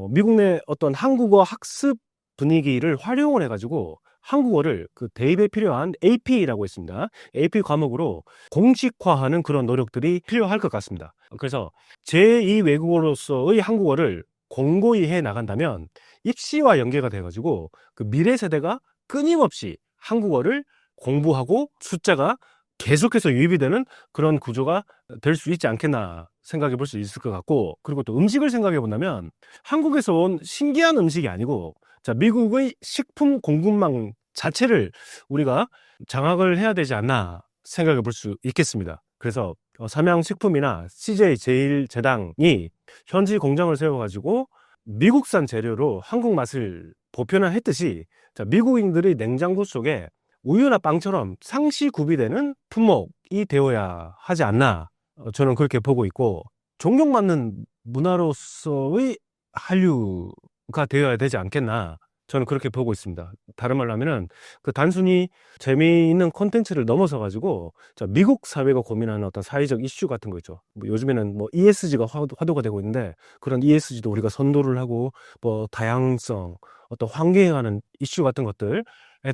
미국 내 어떤 한국어 학습 분위기를 활용을 해가지고 한국어를 그 대입에 필요한 AP라고 있습니다. AP 과목으로 공식화하는 그런 노력들이 필요할 것 같습니다. 그래서 제2 외국어로서의 한국어를 공고히 해 나간다면 입시와 연계가 돼가지고 그 미래 세대가 끊임없이 한국어를 공부하고 숫자가 계속해서 유입이 되는 그런 구조가 될 수 있지 않겠나 생각해 볼 수 있을 것 같고, 그리고 또 음식을 생각해 본다면 한국에서 온 신기한 음식이 아니고 미국의 식품 공급망 자체를 우리가 장악을 해야 되지 않나 생각해 볼 수 있겠습니다. 그래서 삼양식품이나 CJ 제일제당이 현지 공장을 세워가지고 미국산 재료로 한국 맛을 보편화했듯이 미국인들의 냉장고 속에 우유나 빵처럼 상시 구비되는 품목이 되어야 하지 않나, 저는 그렇게 보고 있고, 존경받는 문화로서의 한류가 되어야 되지 않겠나, 저는 그렇게 보고 있습니다. 다른 말로 하면은 그 단순히 재미있는 콘텐츠를 넘어서 가지고 미국 사회가 고민하는 어떤 사회적 이슈 같은 거 있죠. 요즘에는 ESG가 화두가 되고 있는데, 그런 ESG도 우리가 선도를 하고 다양성, 어떤 환경에 관한 이슈 같은 것들에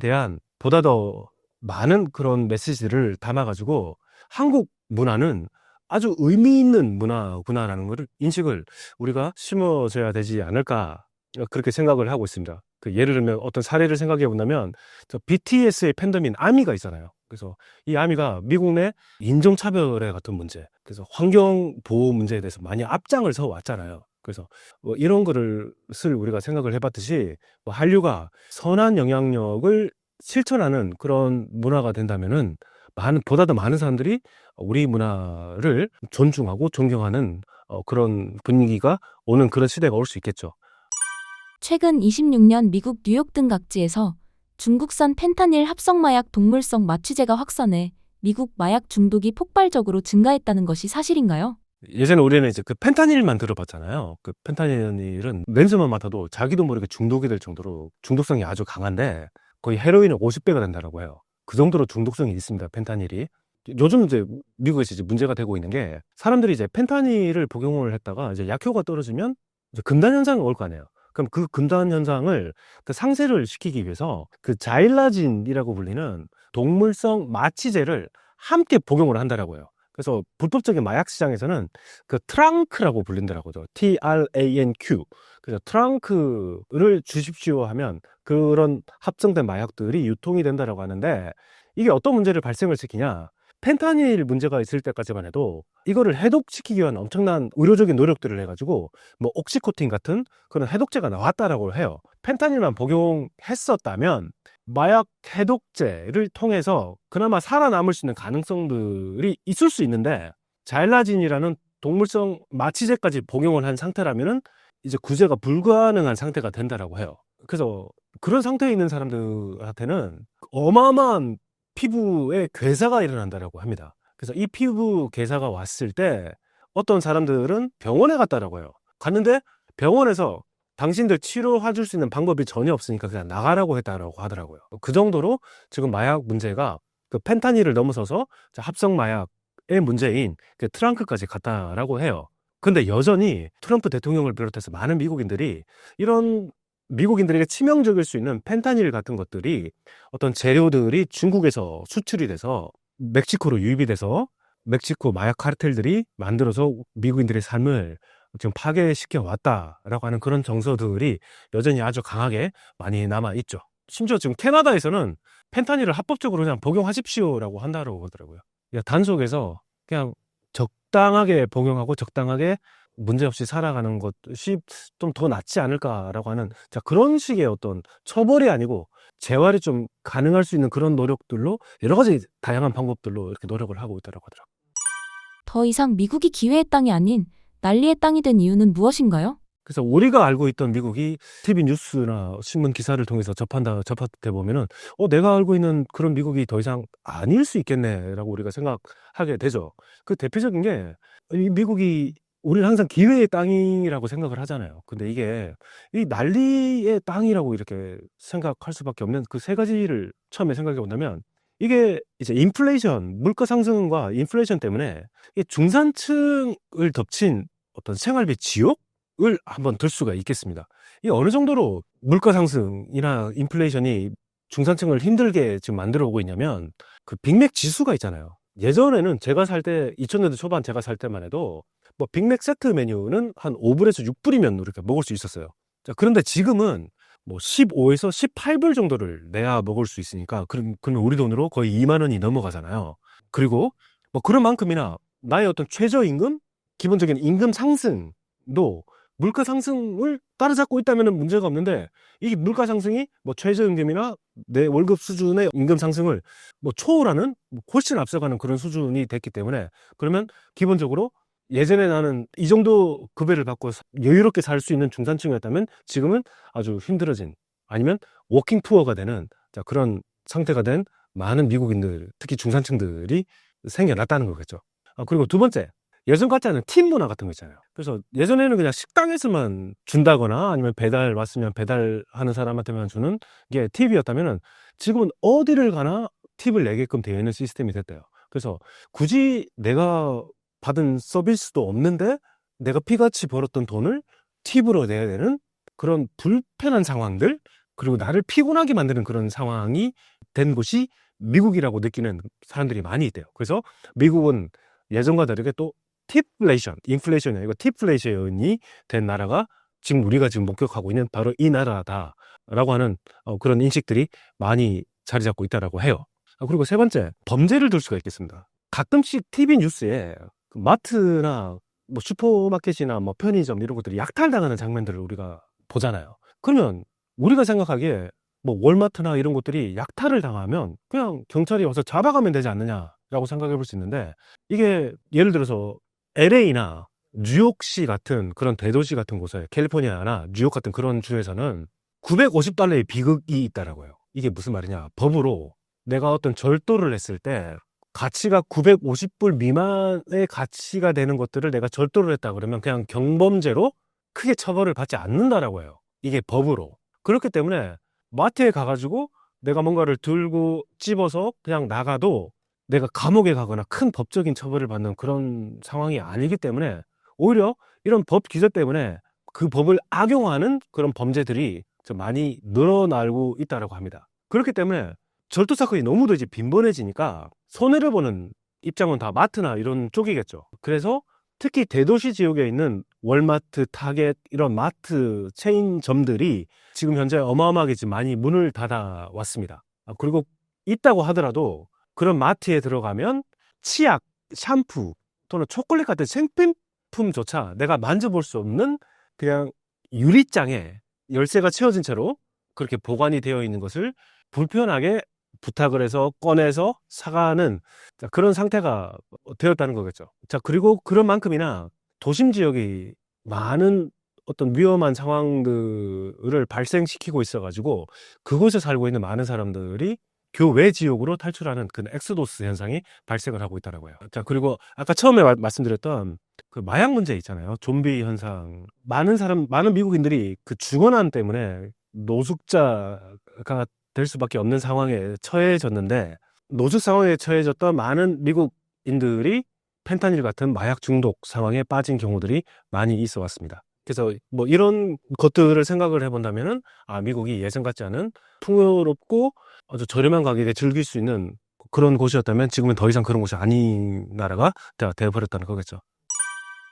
대한 보다 더 많은 그런 메시지를 담아가지고 한국 문화는 아주 의미 있는 문화구나라는 것을 인식을 우리가 심어줘야 되지 않을까, 그렇게 생각을 하고 있습니다. 예를 들면 어떤 사례를 생각해 본다면 BTS의 팬덤인 아미가 있잖아요. 그래서 이 아미가 미국 내 인종차별의 같은 문제, 그래서 환경보호 문제에 대해서 많이 앞장을 서 왔잖아요. 그래서 이런 거를 우리가 생각을 해봤듯이 한류가 선한 영향력을 실천하는 그런 문화가 된다면은 보다 더 많은 사람들이 우리 문화를 존중하고 존경하는 그런 분위기가 오는 그런 시대가 올 수 있겠죠. 최근 26년 미국 뉴욕 등 각지에서 중국산 펜타닐 합성마약 동물성 마취제가 확산해 미국 마약 중독이 폭발적으로 증가했다는 것이 사실인가요? 예전에 우리는 이제 그 펜타닐만 들어봤잖아요. 그 펜타닐은 냄새만 맡아도 자기도 모르게 중독이 될 정도로 중독성이 아주 강한데 거의 헤로인의 50배가 된다고 해요. 그 정도로 중독성이 있습니다, 펜타닐이. 요즘 이제 미국에서 이제 문제가 되고 있는 게, 사람들이 이제 펜타닐을 복용을 했다가 이제 약효가 떨어지면 이제 금단 현상이 올 거 아니에요. 그럼 그 금단 현상을 상쇄를 시키기 위해서 그 자일라진이라고 불리는 동물성 마취제를 함께 복용을 한다라고요. 그래서 불법적인 마약 시장에서는 그 트랑크라고 불린다라고죠. TRANQ. 그래서 트랑크를 주십시오 하면 그런 합성된 마약들이 유통이 된다라고 하는데, 이게 어떤 문제를 발생을 시키냐? 펜타닐 문제가 있을 때까지만 해도 이거를 해독시키기 위한 엄청난 의료적인 노력들을 해가지고 뭐 옥시코틴 같은 그런 해독제가 나왔다라고 해요. 펜타닐만 복용했었다면 마약 해독제를 통해서 그나마 살아남을 수 있는 가능성들이 있을 수 있는데, 자일라진이라는 동물성 마취제까지 복용을 한 상태라면은 이제 구제가 불가능한 상태가 된다라고 해요. 그래서 그런 상태에 있는 사람들한테는 어마어마한 피부에 괴사가 일어난다라고 합니다. 그래서 이 피부 괴사가 왔을 때 어떤 사람들은 병원에 갔다라고 해요. 갔는데 병원에서 당신들 치료해 줄 수 있는 방법이 전혀 없으니까 그냥 나가라고 했다라고 하더라고요. 그 정도로 지금 마약 문제가 그 펜타닐을 넘어서서 합성 마약의 문제인 그 트렁크까지 갔다라고 해요. 근데 여전히 트럼프 대통령을 비롯해서 많은 미국인들이 이런 미국인들에게 치명적일 수 있는 펜타닐 같은 것들이 어떤 재료들이 중국에서 수출이 돼서 멕시코로 유입이 돼서 멕시코 마약 카르텔들이 만들어서 미국인들의 삶을 지금 파괴시켜 왔다라고 하는 그런 정서들이 여전히 아주 강하게 많이 남아 있죠. 심지어 지금 캐나다에서는 펜타닐을 합법적으로 그냥 복용하십시오라고 한다고 하더라고요. 그러니까 단속에서 그냥 적당하게 복용하고 적당하게 문제없이 살아가는 것이 좀 더 낫지 않을까라고 하는 그런 식의 어떤 처벌이 아니고 재활이 좀 가능할 수 있는 그런 노력들로 여러 가지 다양한 방법들로 이렇게 노력을 하고 있다고 하더라고요. 더 이상 미국이 기회의 땅이 아닌 난리의 땅이 된 이유는 무엇인가요? 그래서 우리가 알고 있던 미국이 TV 뉴스나 신문 기사를 통해서 접하다 보면은 내가 알고 있는 그런 미국이 더 이상 아닐 수 있겠네라고 우리가 생각하게 되죠. 그 대표적인 게 이 미국이 우리는 항상 기회의 땅이라고 생각을 하잖아요. 근데 이게 이 난리의 땅이라고 이렇게 생각할 수밖에 없는 그 세 가지를 처음에 생각해 본다면, 이게 이제 인플레이션, 물가 상승과 인플레이션 때문에 이 중산층을 덮친 어떤 생활비 지옥을 한번 들 수가 있겠습니다. 이 어느 정도로 물가 상승이나 인플레이션이 중산층을 힘들게 지금 만들어 오고 있냐면, 그 빅맥 지수가 있잖아요. 예전에는 제가 살 때 2000년대 초반 제가 살 때만 해도 뭐 빅맥 세트 메뉴는 한 5불에서 6불이면 이렇게 먹을 수 있었어요. 그런데 지금은 뭐 15에서 18불 정도를 내야 먹을 수 있으니까, 그러면 우리 돈으로 거의 2만 원이 넘어가잖아요. 그리고 뭐 그런 만큼이나 나의 어떤 최저임금, 기본적인 임금 상승도 물가 상승을 따라잡고 있다면 문제가 없는데, 이 물가 상승이 뭐 최저임금이나 내 월급 수준의 임금 상승을 뭐 초월하는, 훨씬 앞서가는 그런 수준이 됐기 때문에, 그러면 기본적으로 예전에 나는 이 정도 급여를 받고 여유롭게 살 수 있는 중산층이었다면 지금은 아주 힘들어진, 아니면 워킹 푸어가 되는 그런 상태가 된 많은 미국인들, 특히 중산층들이 생겨났다는 거겠죠. 그리고 두 번째, 예전 같지 않은 팀 문화 같은 거 있잖아요. 그래서 예전에는 그냥 식당에서만 준다거나 아니면 배달 왔으면 배달하는 사람한테만 주는 게 팁이었다면은, 지금은 어디를 가나 팁을 내게끔 되어 있는 시스템이 됐대요. 그래서 굳이 내가 받은 서비스도 없는데 내가 피같이 벌었던 돈을 팁으로 내야 되는 그런 불편한 상황들, 그리고 나를 피곤하게 만드는 그런 상황이 된 곳이 미국이라고 느끼는 사람들이 많이 있대요. 그래서 미국은 예전과 다르게 또 팁플레이션, 인플레이션이 아니고 팁플레이션이 된 나라가 지금 우리가 지금 목격하고 있는 바로 이 나라다라고 하는 그런 인식들이 많이 자리 잡고 있다라고 해요. 그리고 세 번째, 범죄를 들 수가 있겠습니다. 가끔씩 TV 뉴스에 마트나 뭐 슈퍼마켓이나 뭐 편의점 이런 것들이 약탈당하는 장면들을 우리가 보잖아요. 그러면 우리가 생각하기에 뭐 월마트나 이런 것들이 약탈을 당하면 그냥 경찰이 와서 잡아가면 되지 않느냐라고 생각해 볼 수 있는데, 이게 예를 들어서 LA나 뉴욕시 같은 그런 대도시 같은 곳에, 캘리포니아나 뉴욕 같은 그런 주에서는 $950의 비극이 있다라고요. 이게 무슨 말이냐, 법으로 내가 어떤 절도를 했을 때 가치가 $950 미만의 가치가 되는 것들을 내가 절도를 했다 그러면 그냥 경범죄로 크게 처벌을 받지 않는다라고 해요. 이게 법으로. 그렇기 때문에 마트에 가가지고 내가 뭔가를 들고 찝어서 그냥 나가도 내가 감옥에 가거나 큰 법적인 처벌을 받는 그런 상황이 아니기 때문에, 오히려 이런 법 규제 때문에 그 법을 악용하는 그런 범죄들이 좀 많이 늘어나고 있다고 합니다. 그렇기 때문에 절도 사건이 너무도 이제 빈번해지니까 손해를 보는 입장은 다 마트나 이런 쪽이겠죠. 그래서 특히 대도시 지역에 있는 월마트, 타겟 이런 마트 체인점들이 지금 현재 어마어마하게 지금 많이 문을 닫아 왔습니다. 그리고 있다고 하더라도 그런 마트에 들어가면 치약, 샴푸 또는 초콜릿 같은 생필품조차 내가 만져볼 수 없는 그냥 유리장에 열쇠가 채워진 채로 그렇게 보관이 되어 있는 것을 불편하게 부탁을 해서 꺼내서 사가는 그런 상태가 되었다는 거겠죠. 자, 그리고 그런 만큼이나 도심 지역이 많은 어떤 위험한 상황들을 발생시키고 있어가지고 그곳에 살고 있는 많은 사람들이 교외 지역으로 탈출하는 그 엑소도스 현상이 발생을 하고 있더라고요. 자, 그리고 아까 처음에 말씀드렸던 그 마약 문제 있잖아요. 좀비 현상. 많은 미국인들이 그 중원안 때문에 노숙자가 될 수밖에 없는 상황에 처해졌는데, 노숙 상황에 처해졌던 많은 미국인들이 펜타닐 같은 마약 중독 상황에 빠진 경우들이 많이 있어 왔습니다. 그래서 뭐 이런 것들을 생각을 해본다면은, 미국이 예전 같지 않은 풍요롭고 아주 저렴한 가격에 즐길 수 있는 그런 곳이었다면 지금은 더 이상 그런 곳이 아닌 나라가 되어버렸다는 거겠죠.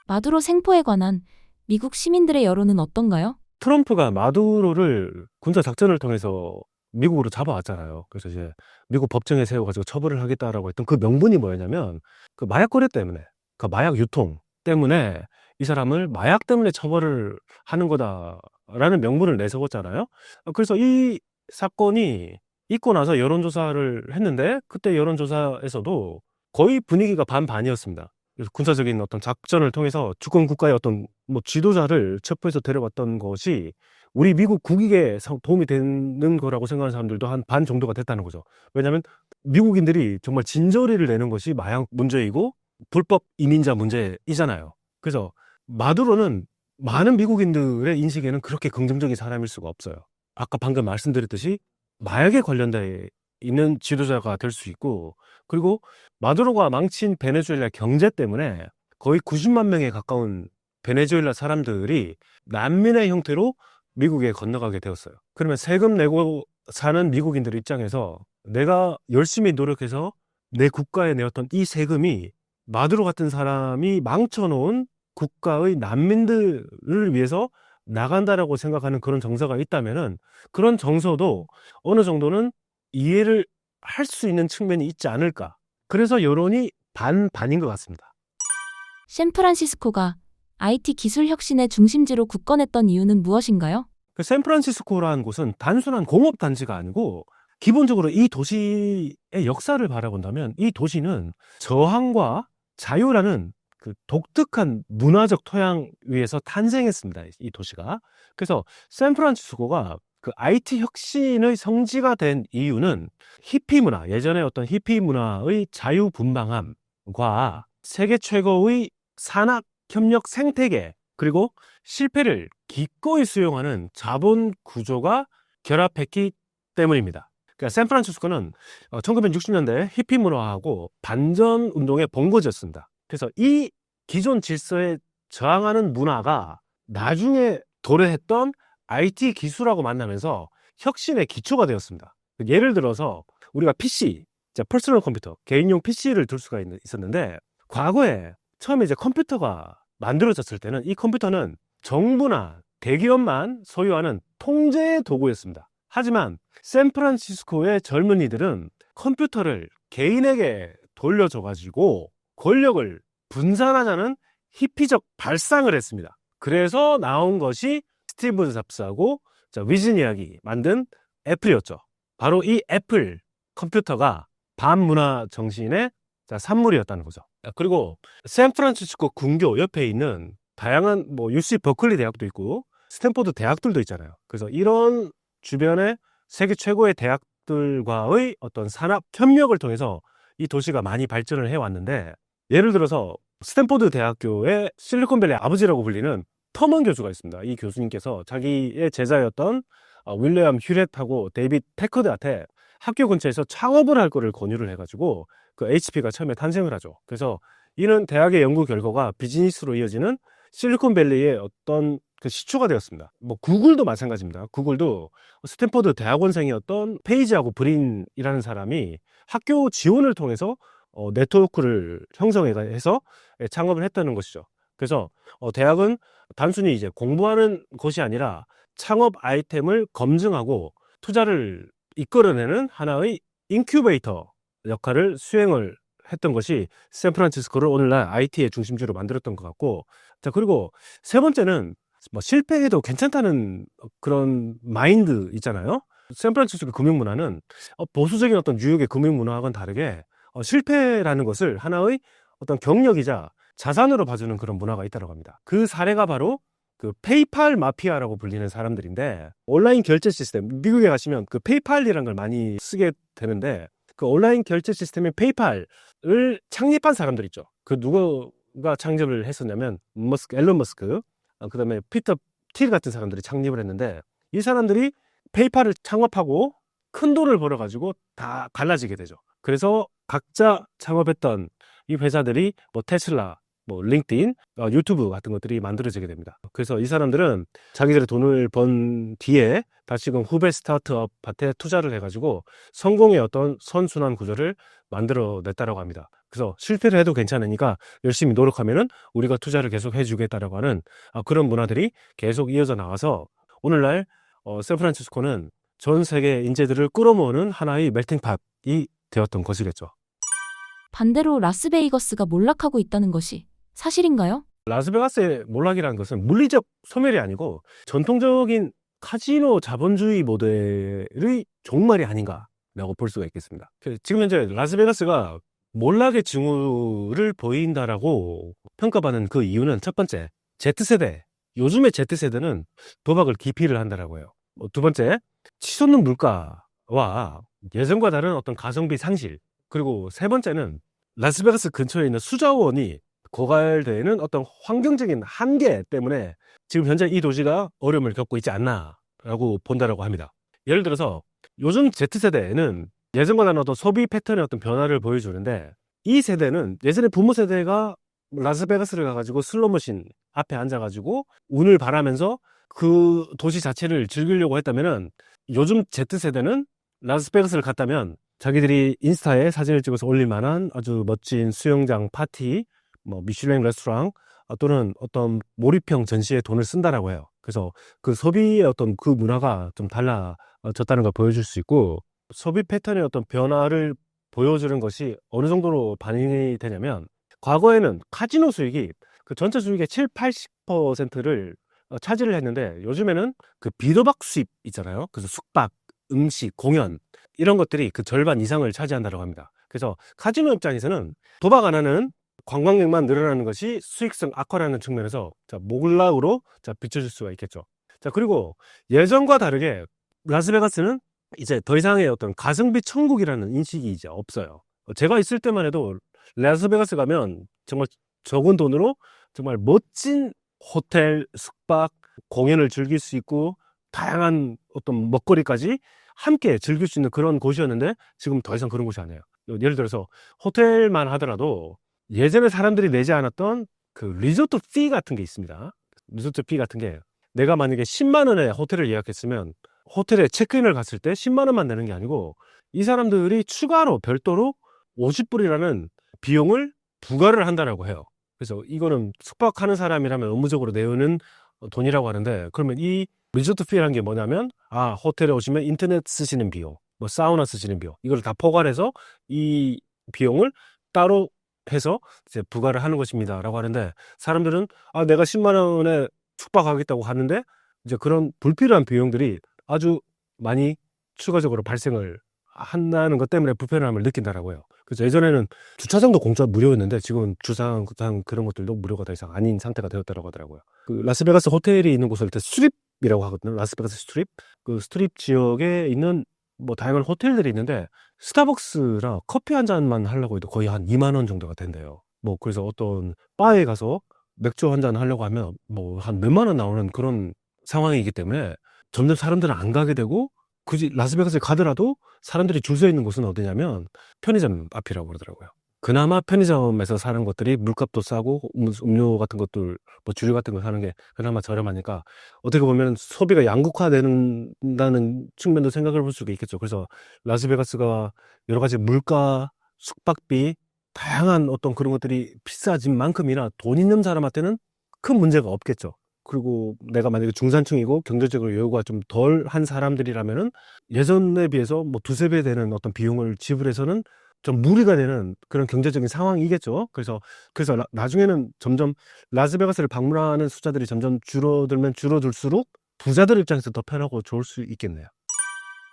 마두로 생포에 관한 미국 시민들의 여론은 어떤가요? 트럼프가 마두로를 군사 작전을 통해서 미국으로 잡아왔잖아요. 그래서 이제 미국 법정에 세워가지고 처벌을 하겠다라고 했던 그 명분이 뭐였냐면, 그 마약 거래 때문에, 그 마약 유통 때문에 이 사람을 마약 때문에 처벌을 하는 거다라는 명분을 내세웠잖아요. 그래서 이 사건이 있고 나서 여론조사를 했는데, 그때 여론조사에서도 거의 분위기가 반반이었습니다. 그래서 군사적인 어떤 작전을 통해서 주권 국가의 어떤 뭐 지도자를 체포해서 데려왔던 것이 우리 미국 국익에 도움이 되는 거라고 생각하는 사람들도 한 반 정도가 됐다는 거죠. 왜냐하면 미국인들이 정말 진저리를 내는 것이 마약 문제이고 불법 이민자 문제이잖아요. 그래서 마두로는 많은 미국인들의 인식에는 그렇게 긍정적인 사람일 수가 없어요. 아까 방금 말씀드렸듯이 마약에 관련돼 있는 지도자가 될 수 있고, 그리고 마두로가 망친 베네수엘라 경제 때문에 거의 90만 명에 가까운 베네수엘라 사람들이 난민의 형태로 미국에 건너가게 되었어요. 그러면 세금 내고 사는 미국인들 입장에서 내가 열심히 노력해서 내 국가에 내었던 이 세금이 마두로 같은 사람이 망쳐놓은 국가의 난민들을 위해서 나간다라고 생각하는 그런 정서가 있다면은, 그런 정서도 어느 정도는 이해를 할 수 있는 측면이 있지 않을까. 그래서 여론이 반반인 것 같습니다. 샌프란시스코가 IT 기술 혁신의 중심지로 굳건했던 이유는 무엇인가요? 그 샌프란시스코라는 곳은 단순한 공업 단지가 아니고, 기본적으로 이 도시의 역사를 바라본다면 이 도시는 저항과 자유라는 그 독특한 문화적 토양 위에서 탄생했습니다. 이 도시가. 그래서 샌프란시스코가 그 IT 혁신의 성지가 된 이유는 히피 문화, 예전에 어떤 히피 문화의 자유분방함과 세계 최고의 산학 협력 생태계, 그리고 실패를 기꺼이 수용하는 자본 구조가 결합했기 때문입니다. 그러니까 샌프란시스코는 1960년대 히피 문화하고 반전 운동의 본거지였습니다. 그래서 이 기존 질서에 저항하는 문화가 나중에 도래했던 IT 기술하고 만나면서 혁신의 기초가 되었습니다. 예를 들어서 우리가 PC, 퍼스널 컴퓨터, 개인용 PC를 둘 수가 있었는데, 과거에 처음에 이제 컴퓨터가 만들어졌을 때는 이 컴퓨터는 정부나 대기업만 소유하는 통제 도구였습니다. 하지만 샌프란시스코의 젊은이들은 컴퓨터를 개인에게 돌려줘가지고 권력을 분산하자는 히피적 발상을 했습니다. 그래서 나온 것이 스티브 잡스하고 위즈니악이 만든 애플이었죠. 바로 이 애플 컴퓨터가 반문화 정신의 산물이었다는 거죠. 그리고 샌프란시스코 근교 옆에 있는 다양한 UC 버클리 대학도 있고 스탠포드 대학들도 있잖아요. 그래서 이런 주변의 세계 최고의 대학들과의 어떤 산업 협력을 통해서 이 도시가 많이 발전을 해왔는데, 예를 들어서 스탠포드 대학교의 실리콘밸리 아버지라고 불리는 터먼 교수가 있습니다. 이 교수님께서 자기의 제자였던 윌리엄 휴렛하고 데이빗 패커드한테 학교 근처에서 창업을 할 거를 권유를 해가지고 그 HP가 처음에 탄생을 하죠. 그래서 이는 대학의 연구 결과가 비즈니스로 이어지는 실리콘밸리의 어떤 그 시초가 되었습니다. 구글도 마찬가지입니다. 구글도 스탠포드 대학원생이었던 페이지하고 브린이라는 사람이 학교 지원을 통해서 네트워크를 형성해서 창업을 했다는 것이죠. 그래서 대학은 단순히 이제 공부하는 곳이 아니라 창업 아이템을 검증하고 투자를 이끌어내는 하나의 인큐베이터 역할을 수행을 했던 것이 샌프란시스코를 오늘날 IT의 중심지로 만들었던 것 같고, 자, 그리고 세 번째는 뭐 실패해도 괜찮다는 그런 마인드 있잖아요. 샌프란시스코 금융문화는 보수적인 어떤 뉴욕의 금융문화와는 다르게 실패라는 것을 하나의 어떤 경력이자 자산으로 봐주는 그런 문화가 있다고 합니다. 그 사례가 바로 그 페이팔 마피아라고 불리는 사람들인데, 온라인 결제 시스템, 미국에 가시면 그 페이팔이라는 걸 많이 쓰게 되는데, 그 온라인 결제 시스템인 페이팔을 창립한 사람들 있죠. 그 누가 창립을 했었냐면 앨런 머스크, 그다음에 피터 틸 같은 사람들이 창립을 했는데, 이 사람들이 페이팔을 창업하고 큰 돈을 벌어가지고 다 갈라지게 되죠. 그래서 각자 창업했던 이 회사들이 뭐 테슬라, 뭐 링크드인, 유튜브 같은 것들이 만들어지게 됩니다. 그래서 이 사람들은 자기들의 돈을 번 뒤에 다시금 후배 스타트업한테 투자를 해가지고 성공의 어떤 선순환 구조를 만들어냈다라고 합니다. 그래서 실패를 해도 괜찮으니까 열심히 노력하면은 우리가 투자를 계속 해주겠다라고 하는 그런 문화들이 계속 이어져 나와서 오늘날 샌프란시스코는 전 세계 인재들을 끌어모으는 하나의 멜팅팟이 되었던 것이겠죠. 반대로 라스베이거스가 몰락하고 있다는 것이 사실인가요? 라스베가스의 몰락이라는 것은 물리적 소멸이 아니고 전통적인 카지노 자본주의 모델의 종말이 아닌가라고 볼 수가 있겠습니다. 지금 현재 라스베가스가 몰락의 징후를 보인다라고 평가받는 그 이유는 첫 번째, Z세대. 요즘의 Z세대는 도박을 기피를 한다라고 해요. 두 번째, 치솟는 물가와 예전과 다른 어떤 가성비 상실. 그리고 세 번째는 라스베가스 근처에 있는 수자원이 고갈되는 어떤 환경적인 한계 때문에 지금 현재 이 도시가 어려움을 겪고 있지 않나라고 본다라고 합니다. 예를 들어서 요즘 Z세대는 예전과 다른 어떤 소비 패턴의 어떤 변화를 보여주는데, 이 세대는 예전에 부모 세대가 라스베가스를 가가지고 슬롯머신 앞에 앉아가지고 운을 바라면서 그 도시 자체를 즐기려고 했다면은, 요즘 Z세대는 라스베가스를 갔다면 자기들이 인스타에 사진을 찍어서 올릴 만한 아주 멋진 수영장, 파티, 뭐 미슐랭 레스토랑 또는 어떤 몰입형 전시에 돈을 쓴다라고 해요. 그래서 그 소비의 어떤 그 문화가 좀 달라졌다는 걸 보여줄 수 있고, 소비 패턴의 어떤 변화를 보여주는 것이 어느 정도로 반영이 되냐면, 과거에는 카지노 수익이 그 전체 수익의 7, 80%를 차지를 했는데, 요즘에는 그 비도박 수입 있잖아요. 그래서 숙박, 음식, 공연 이런 것들이 그 절반 이상을 차지한다고 합니다. 그래서 카지노 입장에서는 도박 안 하는 관광객만 늘어나는 것이 수익성 악화라는 측면에서 몰락으로 비춰질 수가 있겠죠. 자, 그리고 예전과 다르게 라스베가스는 이제 더 이상의 어떤 가성비 천국이라는 인식이 이제 없어요. 제가 있을 때만 해도 라스베가스 가면 정말 적은 돈으로 정말 멋진 호텔, 숙박, 공연을 즐길 수 있고 다양한 어떤 먹거리까지 함께 즐길 수 있는 그런 곳이었는데, 지금 더 이상 그런 곳이 아니에요. 예를 들어서 호텔만 하더라도 예전에 사람들이 내지 않았던 그 리조트 피 같은 게 있습니다. 리조트 피 같은 게, 내가 만약에 10만 원에 호텔을 예약했으면 호텔에 체크인을 갔을 때 10만 원만 내는 게 아니고, 이 사람들이 추가로 별도로 50불이라는 비용을 부과를 한다라고 해요. 그래서 이거는 숙박하는 사람이라면 의무적으로 내는 돈이라고 하는데, 그러면 이 리조트 피라는 게 뭐냐면, 호텔에 오시면 인터넷 쓰시는 비용, 뭐 사우나 쓰시는 비용, 이걸 다 포괄해서 이 비용을 따로 해서 이제 부과를 하는 것입니다라고 하는데, 사람들은 내가 10만 원에 숙박하겠다고 하는데 이제 그런 불필요한 비용들이 아주 많이 추가적으로 발생을 한다는 것 때문에 불편함을 느낀다라고 해요. 그래서 예전에는 주차장도 공짜 무료였는데 지금은 주차장 그런 것들도 무료가 더 이상 아닌 상태가 되었다고 하더라고요. 그 라스베가스 호텔이 있는 곳을 스트립이라고 하거든요. 라스베가스 스트립. 그 스트립 지역에 있는 뭐 다양한 호텔들이 있는데, 스타벅스랑 커피 한 잔만 하려고 해도 거의 한 2만 원 정도가 된대요. 뭐 그래서 어떤 바에 가서 맥주 한 잔 하려고 하면 뭐 한 몇만 원 나오는 그런 상황이기 때문에 점점 사람들은 안 가게 되고, 굳이 라스베가스에 가더라도 사람들이 줄 서 있는 곳은 어디냐면 편의점 앞이라고 그러더라고요. 그나마 편의점에서 사는 것들이 물값도 싸고 음료 같은 것들, 뭐 주류 같은 거 사는 게 그나마 저렴하니까 어떻게 보면 소비가 양극화된다는 측면도 생각을 볼 수가 있겠죠. 그래서 라스베가스가 여러 가지 물가, 숙박비, 다양한 어떤 그런 것들이 비싸진 만큼이나 돈 있는 사람한테는 큰 문제가 없겠죠. 그리고 내가 만약에 중산층이고 경제적으로 여유가 좀 덜 한 사람들이라면은 예전에 비해서 뭐 두세 배 되는 어떤 비용을 지불해서는 좀 무리가 되는 그런 경제적인 상황이겠죠. 그래서 나중에는 점점 라스베가스를 방문하는 숫자들이 점점 줄어들면 줄어들수록 부자들 입장에서 더 편하고 좋을 수 있겠네요.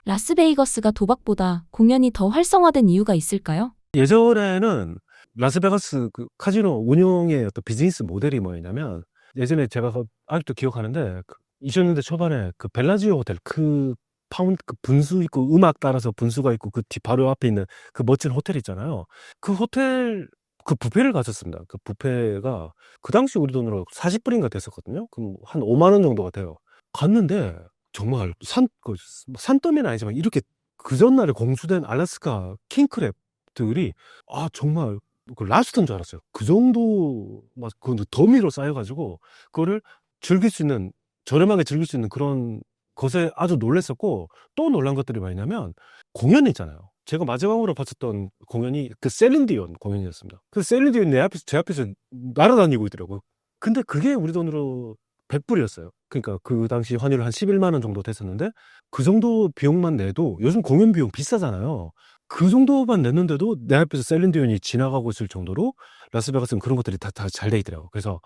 라스베이거스가 도박보다 공연이 더 활성화된 이유가 있을까요? 예전에는 라스베가스 그 카지노 운영의 어떤 비즈니스 모델이 뭐였냐면, 예전에 제가 아직도 기억하는데 2000년대 초반에 그 벨라지오 호텔 그 분수 있고 음악 따라서 분수가 있고 그 바로 앞에 있는 그 멋진 호텔 있잖아요. 그 호텔 그 뷔페를 갔었습니다. 그 뷔페가 그 당시 우리 돈으로 40불인가 됐었거든요. 그럼 한 5만 원 정도가 돼요. 갔는데 정말 산더미는 아니지만 이렇게 그 전날에 공수된 알래스카 킹크랩들이 정말 그 랍스터인 줄 알았어요. 그 정도 막 그 더미로 쌓여가지고 그거를 저렴하게 즐길 수 있는 그런 것에 아주 놀랬었고, 또 놀란 것들이 뭐냐면 공연이 있잖아요. 제가 마지막으로 봤었던 공연이 그 셀린디온 공연이었습니다. 그 셀린디온 제 앞에서 날아다니고 있더라고요. 근데 그게 우리 돈으로 100불이었어요. 그러니까 그 당시 환율 한 11만 원 정도 됐었는데, 그 정도 비용만 내도 요즘 공연 비용 비싸잖아요. 그 정도만 냈는데도 내 앞에서 셀린디온이 지나가고 있을 정도로 라스베가스는 그런 것들이 다 잘 돼 있더라고요. 그래서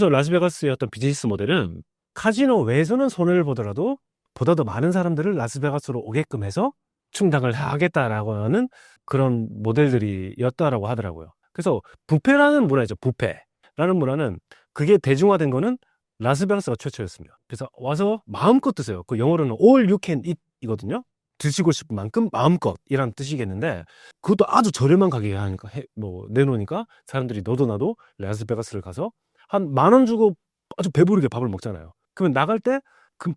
라스베가스의 어떤 비즈니스 모델은 카지노 외에서는 손해를 보더라도 보다 더 많은 사람들을 라스베가스로 오게끔 해서 충당을 하겠다라고 하는 그런 모델들이었다라고 하더라고요. 그래서 뷔페라는 문화죠. 뷔페라는 문화는 그게 대중화된 거는 라스베가스가 최초였습니다. 그래서 와서 마음껏 드세요. 그 영어로는 all you can eat 이거든요. 드시고 싶은 만큼 마음껏이란 뜻이겠는데, 그것도 아주 저렴한 가격에 하니까 내놓으니까 사람들이 너도 나도 라스베가스를 가서 한 10,000원 주고 아주 배부르게 밥을 먹잖아요. 그러면 나갈 때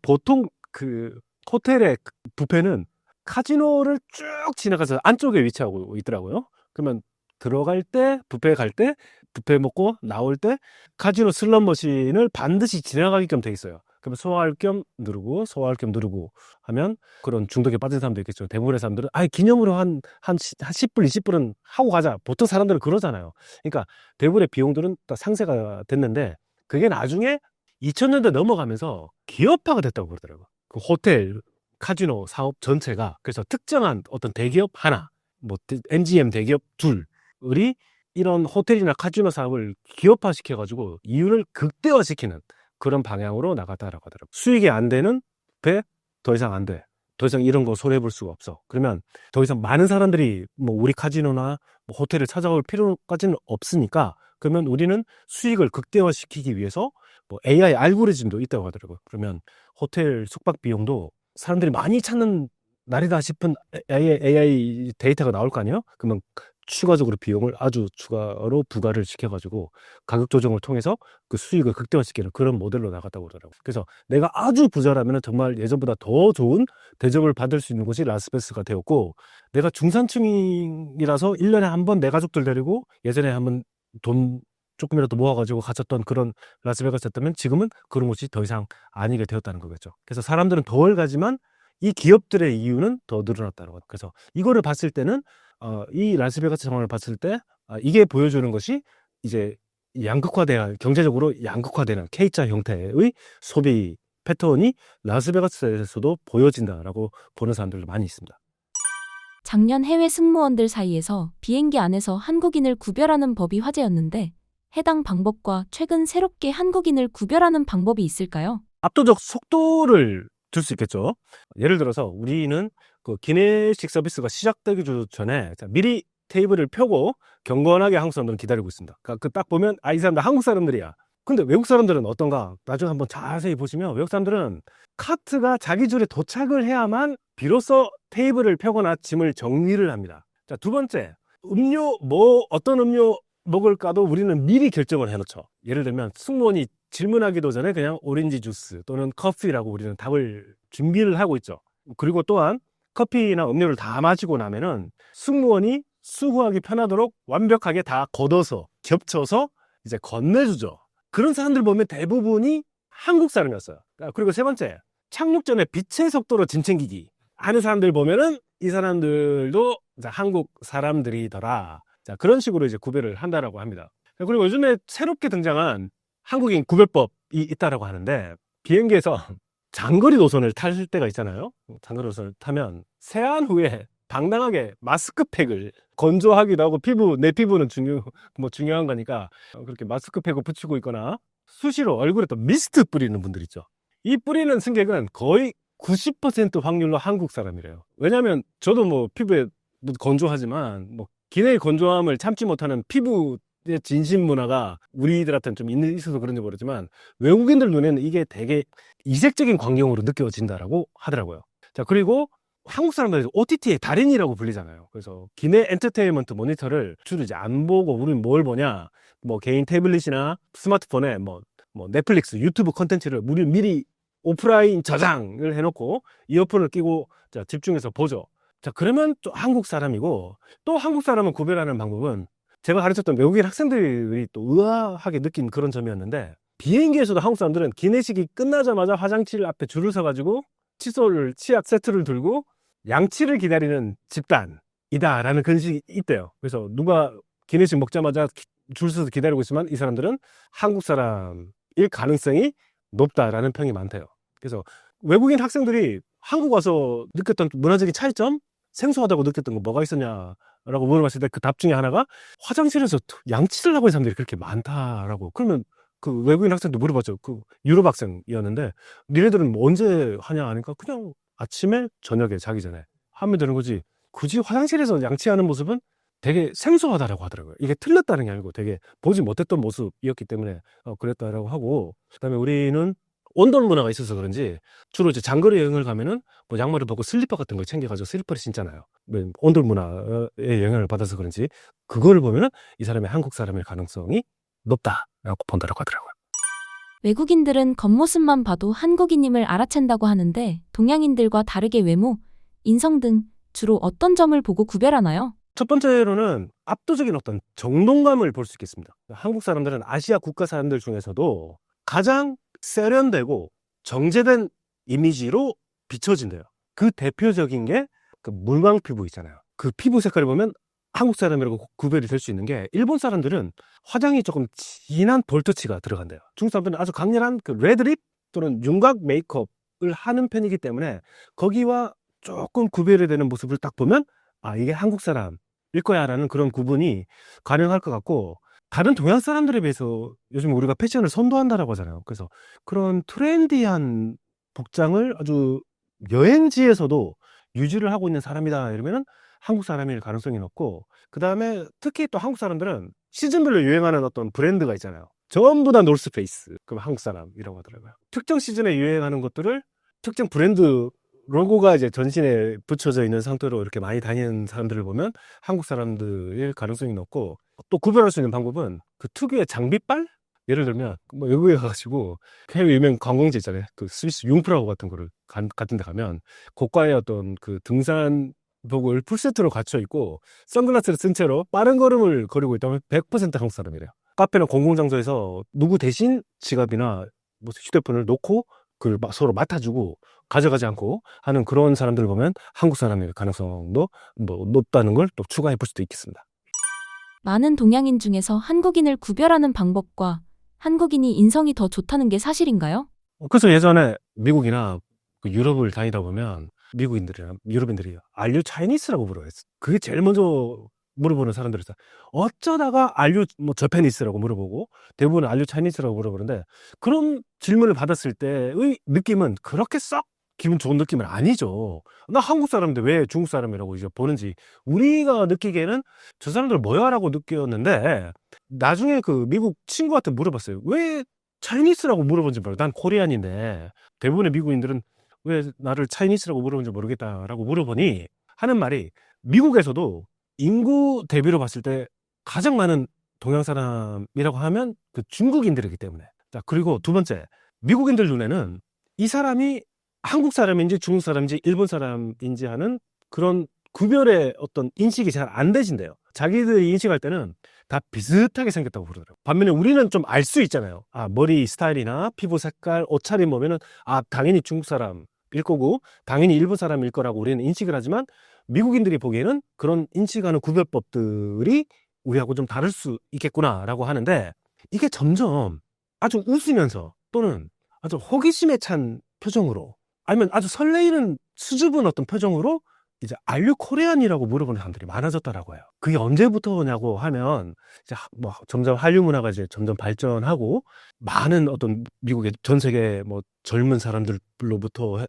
보통 그 호텔의 뷔페는 카지노를 쭉 지나가서 안쪽에 위치하고 있더라고요. 그러면 들어갈 때 뷔페 갈 때 뷔페 먹고 나올 때 카지노 슬롯 머신을 반드시 지나가게끔 돼 있어요. 그러면 소화할 겸 누르고 하면 그런 중독에 빠진 사람도 있겠죠. 대부분의 사람들은 기념으로 한 10불 20불은 하고 가자, 보통 사람들은 그러잖아요. 그러니까 대부분의 비용들은 다 상세가 됐는데, 그게 나중에 2000년대 넘어가면서 기업화가 됐다고 그러더라고요. 그 호텔 카지노 사업 전체가. 그래서 특정한 어떤 대기업 하나, MGM 대기업 둘이 이런 호텔이나 카지노 사업을 기업화시켜가지고 이윤을 극대화시키는 그런 방향으로 나갔다라고 하더라고요. 수익이 안 되는 배 더 이상 안 돼. 더 이상 이런 거 손해볼 수가 없어. 그러면 더 이상 많은 사람들이 우리 카지노나 호텔을 찾아올 필요까지는 없으니까, 그러면 우리는 수익을 극대화시키기 위해서 AI 알고리즘도 있다고 하더라고요. 그러면 호텔 숙박 비용도 사람들이 많이 찾는 날이다 싶은 AI 데이터가 나올 거 아니에요? 그러면 추가적으로 비용을 아주 추가로 부과를 시켜가지고 가격 조정을 통해서 그 수익을 극대화시키는 그런 모델로 나갔다고 그러더라고요. 그래서 내가 아주 부자라면 정말 예전보다 더 좋은 대접을 받을 수 있는 곳이 라스베가스가 되었고, 내가 중산층이라서 1년에 한 번 내 가족들 데리고 예전에 한번 돈 조금이라도 모아가지고 갔었던 그런 라스베가스였다면 지금은 그런 곳이 더 이상 아니게 되었다는 거겠죠. 그래서 사람들은 덜 가지만 이 기업들의 이윤은 더 늘어났다는 거죠. 그래서 이거를 봤을 때는 이 라스베가스 상황을 봤을 때 이게 보여주는 것이 이제 경제적으로 양극화되는 K자 형태의 소비 패턴이 라스베가스에서도 보여진다라고 보는 사람들도 많이 있습니다. 작년 해외 승무원들 사이에서 비행기 안에서 한국인을 구별하는 법이 화제였는데, 해당 방법과 최근 새롭게 한국인을 구별하는 방법이 있을까요? 압도적 속도를 줄 수 있겠죠. 예를 들어서 우리는 그 기내식 서비스가 시작되기 전에 미리 테이블을 펴고 경건하게 한국 사람들은 기다리고 있습니다. 그러니까 딱 보면 이 사람들 한국 사람들이야. 근데 외국 사람들은 어떤가? 나중에 한번 자세히 보시면 외국 사람들은 카트가 자기 줄에 도착을 해야만 비로소 테이블을 펴거나 짐을 정리를 합니다. 자, 두 번째, 어떤 음료 먹을까도 우리는 미리 결정을 해놓죠. 예를 들면 승무원이 질문하기도 전에 그냥 오렌지 주스 또는 커피라고 우리는 답을 준비를 하고 있죠. 그리고 또한 커피나 음료를 다 마시고 나면은 승무원이 수거하기 편하도록 완벽하게 다 걷어서 겹쳐서 이제 건네주죠. 그런 사람들 보면 대부분이 한국 사람이었어요. 그리고 세 번째, 착륙 전에 빛의 속도로 짐 챙기기 하는 사람들 보면은 이 사람들도 한국 사람들이더라. 자, 그런 식으로 이제 구별을 한다라고 합니다. 그리고 요즘에 새롭게 등장한 한국인 구별법이 있다라고 하는데, 비행기에서 장거리 노선을 탈 때가 있잖아요. 장거리 노선을 타면 세안 후에 당당하게 마스크팩을 건조하기도 하고 내 피부는 중요한 거니까 그렇게 마스크팩을 붙이고 있거나 수시로 얼굴에 또 미스트 뿌리는 분들 있죠. 이 뿌리는 승객은 거의 90% 확률로 한국 사람이래요. 왜냐면 저도 뭐 피부에 건조하지만 뭐 기내의 건조함을 참지 못하는 피부의 진심 문화가 우리들한테는 좀 있어서 그런지 모르지만 외국인들 눈에는 이게 되게 이색적인 광경으로 느껴진다라고 하더라고요. 자, 그리고 한국 사람들이 OTT의 달인이라고 불리잖아요. 그래서 기내 엔터테인먼트 모니터를 주로 이제 안 보고 우리는 뭘 보냐, 뭐 개인 태블릿이나 스마트폰에 뭐 넷플릭스, 유튜브 콘텐츠를 우리 미리 오프라인 저장을 해놓고 이어폰을 끼고 자, 집중해서 보죠. 자, 그러면 또 한국 사람이고, 또 한국 사람을 구별하는 방법은 제가 가르쳤던 외국인 학생들이 또 의아하게 느낀 그런 점이었는데, 비행기에서도 한국 사람들은 기내식이 끝나자마자 화장실 앞에 줄을 서가지고 칫솔을, 치약 세트를 들고 양치를 기다리는 집단이다라는 근식이 있대요. 그래서 누가 기내식 먹자마자 줄 서서 기다리고 있으면 이 사람들은 한국 사람일 가능성이 높다라는 평이 많대요. 그래서 외국인 학생들이 한국 와서 느꼈던 문화적인 차이점, 생소하다고 느꼈던 거 뭐가 있었냐라고 물어봤을 때 그 답 중에 하나가 화장실에서 양치를 하고 있는 사람들이 그렇게 많다라고. 그러면 그 외국인 학생도 물어봤죠. 그 유럽 학생이었는데 니네들은 뭐 언제 하냐 하니까 그냥 아침에 저녁에 자기 전에 하면 되는 거지. 굳이 화장실에서 양치하는 모습은 되게 생소하다라고 하더라고요. 이게 틀렸다는 게 아니고 되게 보지 못했던 모습이었기 때문에 그랬다라고 하고, 그다음에 우리는 온돌 문화가 있어서 그런지 주로 이제 장거리 여행을 가면은 뭐 양말을 벗고 슬리퍼 같은 걸 챙겨가지고 슬리퍼를 신잖아요. 온돌 문화의 영향을 받아서 그런지 그걸 보면은 이 사람이 한국 사람일 가능성이 높다라고 본다라고 하더라고요. 외국인들은 겉모습만 봐도 한국인임을 알아챈다고 하는데 동양인들과 다르게 외모, 인성 등 주로 어떤 점을 보고 구별하나요? 첫 번째로는 압도적인 어떤 정동감을 볼 수 있겠습니다. 한국 사람들은 아시아 국가 사람들 중에서도 가장 세련되고 정제된 이미지로 비춰진대요. 그 대표적인 게 그 물광 피부 있잖아요. 그 피부 색깔을 보면 한국 사람이라고 구별이 될 수 있는 게, 일본 사람들은 화장이 조금 진한 볼터치가 들어간대요. 중국 사람들은 아주 강렬한 그 레드립 또는 윤곽 메이크업을 하는 편이기 때문에 거기와 조금 구별이 되는 모습을 딱 보면 아, 이게 한국 사람일 거야 라는 그런 구분이 가능할 것 같고, 다른 동양 사람들에 비해서 요즘 우리가 패션을 선도한다라고 하잖아요. 그래서 그런 트렌디한 복장을 아주 여행지에서도 유지를 하고 있는 사람이다 이러면은 한국 사람일 가능성이 높고, 그 다음에 특히 또 한국 사람들은 시즌별로 유행하는 어떤 브랜드가 있잖아요. 전부 다 노스페이스. 그럼 한국 사람이라고 하더라고요. 특정 시즌에 유행하는 것들을 특정 브랜드 로고가 이제 전신에 붙여져 있는 상태로 이렇게 많이 다니는 사람들을 보면 한국 사람들일 가능성이 높고, 또 구별할 수 있는 방법은 그 특유의 장비빨? 예를 들면 뭐 외국에 가가지고 해외 유명 관광지 있잖아요. 그 스위스 융프라우 같은 거를 같은 데 가면 고가의 어떤 그 등산복을 풀세트로 갖춰 있고 선글라스를 쓴 채로 빠른 걸음을 거리고 있다면 100% 한국 사람이래요. 카페나 공공장소에서 누구 대신 지갑이나 뭐 휴대폰을 놓고 그걸 서로 맡아주고 가져가지 않고 하는 그런 사람들을 보면 한국 사람일 가능성도 뭐 높다는 걸 또 추가해 볼 수도 있겠습니다. 많은 동양인 중에서 한국인을 구별하는 방법과 한국인이 인성이 더 좋다는 게 사실인가요? 그래서 예전에 미국이나 그 유럽을 다니다 보면 미국인들이나 유럽인들이 Are you Chinese라고 물어요. 그게 제일 먼저 물어보는 사람들이 있어요. 어쩌다가 Are you 뭐 Japanese라고 물어보고 대부분 Are you Chinese라고 물어보는데, 그런 질문을 받았을 때의 느낌은 그렇게 썩 기분 좋은 느낌은 아니죠. 나 한국 사람인데 왜 중국 사람이라고 이제 보는지, 우리가 느끼기에는 저 사람들 뭐야라고 느꼈는데, 나중에 그 미국 친구한테 물어봤어요. 왜 차이니스라고 물어본지 모르고, 난 코리안인데 대부분의 미국인들은 왜 나를 차이니스라고 물어본지 모르겠다라고 물어보니 하는 말이, 미국에서도 인구 대비로 봤을 때 가장 많은 동양 사람이라고 하면 그 중국인들이기 때문에. 자, 그리고 두 번째, 미국인들 눈에는 이 사람이 한국 사람인지 중국 사람인지 일본 사람인지 하는 그런 구별의 어떤 인식이 잘 안 되신대요. 자기들이 인식할 때는 다 비슷하게 생겼다고 그러더라고요. 반면에 우리는 좀 알 수 있잖아요. 아, 머리 스타일이나 피부 색깔, 옷차림 보면은 아, 당연히 중국 사람일 거고 당연히 일본 사람일 거라고 우리는 인식을 하지만, 미국인들이 보기에는 그런 인식하는 구별법들이 우리하고 좀 다를 수 있겠구나라고 하는데, 이게 점점 아주 웃으면서 또는 아주 호기심에 찬 표정으로, 아니면 아주 설레이는 수줍은 어떤 표정으로 이제 알류 코리안이라고 물어보는 사람들이 많아졌다라고 해요. 그게 언제부터냐고 하면 이제 뭐 점점 한류 문화가 이제 점점 발전하고 많은 어떤 미국의 전 세계 뭐 젊은 사람들로부터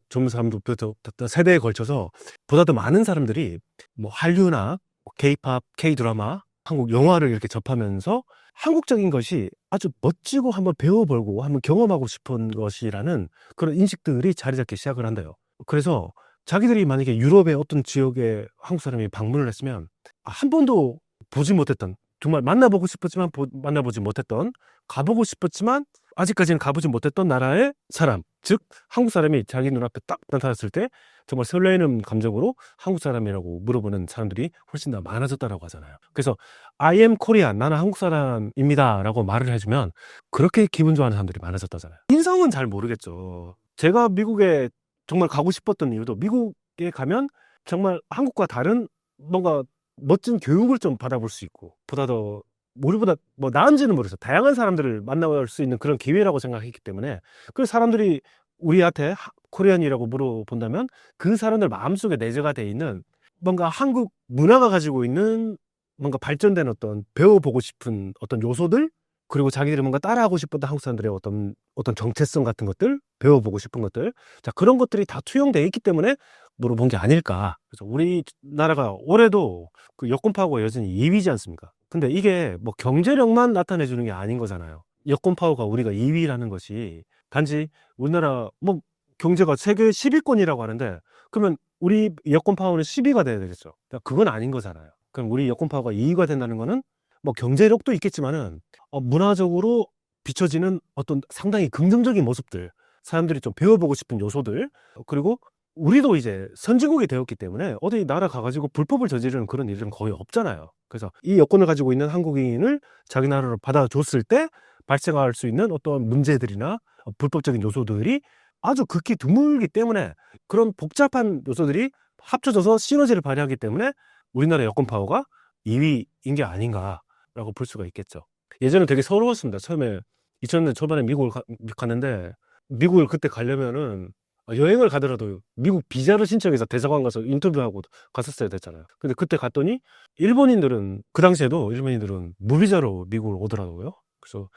세대에 걸쳐서 보다 더 많은 사람들이 뭐 한류나 K-팝, K-드라마, 한국 영화를 이렇게 접하면서 한국적인 것이 아주 멋지고 한번 배워보고 한번 경험하고 싶은 것이라는 그런 인식들이 자리 잡기 시작을 한대요. 그래서 자기들이 만약에 유럽의 어떤 지역에 한국 사람이 방문을 했으면 한 번도 보지 못했던, 정말 만나보고 싶었지만 만나보지 못했던, 가보고 싶었지만 아직까지는 가보지 못했던 나라의 사람, 즉 한국 사람이 자기 눈앞에 딱 나타났을 때 정말 설레는 감정으로 한국 사람이라고 물어보는 사람들이 훨씬 더 많아졌다라고 하잖아요. 그래서 I am Korean, 나는 한국 사람입니다 라고 말을 해주면 그렇게 기분 좋아하는 사람들이 많아졌다잖아요. 인성은 잘 모르겠죠. 제가 미국에 정말 가고 싶었던 이유도, 미국에 가면 정말 한국과 다른 뭔가 멋진 교육을 좀 받아볼 수 있고, 보다 더 우리보다 뭐 나은지는 모르겠어, 다양한 사람들을 만날 수 있는 그런 기회라고 생각했기 때문에, 그 사람들이 우리한테 코리안이라고 물어본다면 그 사람들 마음속에 내재가 돼 있는 뭔가 한국 문화가 가지고 있는 뭔가 발전된 어떤 배워보고 싶은 어떤 요소들, 그리고 자기들이 뭔가 따라하고 싶었던 한국 사람들의 어떤 정체성 같은 것들, 배워보고 싶은 것들, 자, 그런 것들이 다 투영되어 있기 때문에 물어본 게 아닐까. 그래서 우리나라가 올해도 그 여권 파워가 여전히 2위지 않습니까? 근데 이게 뭐 경제력만 나타내 주는 게 아닌 거잖아요. 여권 파워가 우리가 2위라는 것이 단지 우리나라 뭐 경제가 세계 10위권이라고 하는데, 그러면 우리 여권 파워는 10위가 돼야 되겠죠. 그건 아닌 거잖아요. 그럼 우리 여권 파워가 2위가 된다는 거는 뭐 경제력도 있겠지만은 문화적으로 비춰지는 어떤 상당히 긍정적인 모습들, 사람들이 좀 배워보고 싶은 요소들, 그리고 우리도 이제 선진국이 되었기 때문에 어디 나라 가가지고 불법을 저지르는 그런 일은 거의 없잖아요. 그래서 이 여권을 가지고 있는 한국인을 자기 나라로 받아줬을 때 발생할 수 있는 어떤 문제들이나 불법적인 요소들이 아주 극히 드물기 때문에, 그런 복잡한 요소들이 합쳐져서 시너지를 발휘하기 때문에 우리나라 여권 파워가 2위인 게 아닌가라고 볼 수가 있겠죠. 예전에 되게 서러웠습니다. 처음에 2000년대 초반에 미국을 갔는데, 미국을 그때 가려면은 여행을 가더라도 미국 비자를 신청해서 대사관 가서 인터뷰하고 갔었어야 됐잖아요. 근데 그때 갔더니 그 당시에도 일본인들은 무비자로 미국을 오더라고요. 그래서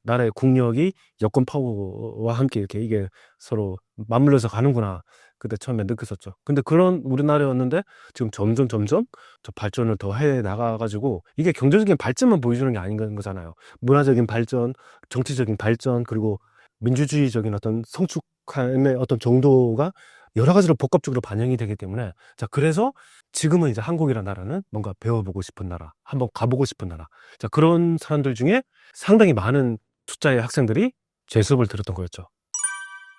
나라의 국력이 여권 파워와 함께 이렇게 이게 서로 맞물려서 가는구나, 그때 처음에 느꼈었죠. 근데 그런 우리나라였는데 지금 점점 저 발전을 더 해 나가가지고, 이게 경제적인 발전만 보여주는 게 아닌 거잖아요. 문화적인 발전, 정치적인 발전, 그리고 민주주의적인 어떤 성숙함의 어떤 정도가 여러 가지로 복합적으로 반영이 되기 때문에, 자, 그래서 지금은 이제 한국이라는 나라는 뭔가 배워보고 싶은 나라, 한번 가보고 싶은 나라, 자, 그런 사람들 중에 상당히 많은 숫자의 학생들이 제 수업을 들었던 거였죠.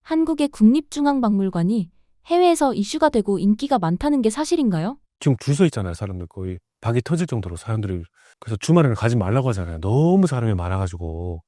한국의 국립중앙박물관이 해외에서 이슈가 되고 인기가 많다는 게 사실인가요? 지금 줄 서 있잖아요. 사람들 거의 박이 터질 정도로 사람들이. 그래서 주말에는 가지 말라고 하잖아요. 너무 사람이 많아가지고.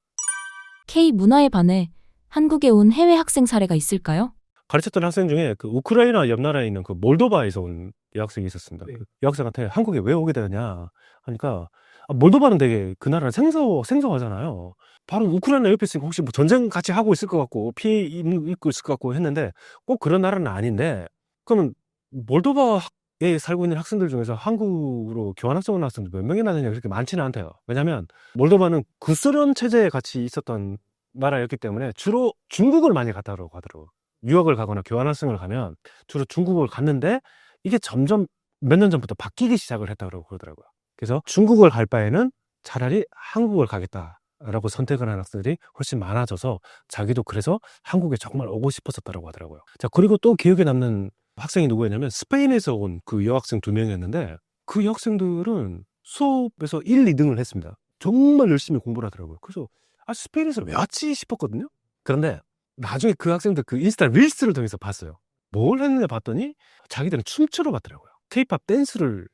K-문화에 반해 한국에 온 해외 학생 사례가 있을까요? 가르쳤던 학생 중에 그 우크라이나 옆 나라에 있는 그 몰도바에서 온 여학생이 있었습니다. 그 여학생한테 한국에 왜 오게 되냐 하니까, 몰도바는 되게 그 나라는 생소하잖아요. 바로 우크라이나 옆에 있으니까 혹시 뭐 전쟁 같이 하고 있을 것 같고 피해 입고 있을 것 같고 했는데, 꼭 그런 나라는 아닌데, 그러면 몰도바에 살고 있는 학생들 중에서 한국으로 교환학생 온 학생들 몇 명이나 되냐, 그렇게 많지는 않대요. 왜냐면 몰도바는 구소련 체제에 같이 있었던 나라였기 때문에 주로 중국을 많이 갔다고 하더라고요. 유학을 가거나 교환학생을 가면 주로 중국을 갔는데, 이게 점점 몇 년 전부터 바뀌기 시작을 했다고 그러더라고요. 그래서 중국을 갈 바에는 차라리 한국을 가겠다라고 선택을 한 학생들이 훨씬 많아져서 자기도 그래서 한국에 정말 오고 싶었었다고 하더라고요. 자, 그리고 또 기억에 남는 학생이 누구였냐면 스페인에서 온 그 여학생 2명이었는데, 그 여학생들은 수업에서 1, 2등을 했습니다. 정말 열심히 공부를 하더라고요. 그래서 스페인에서 왜 왔지 싶었거든요. 그런데 나중에 그 학생들 그 인스타 릴스를 통해서 봤어요. 뭘 했느냐 봤더니 자기들은 춤추러 갔더라고요. K-팝 댄서를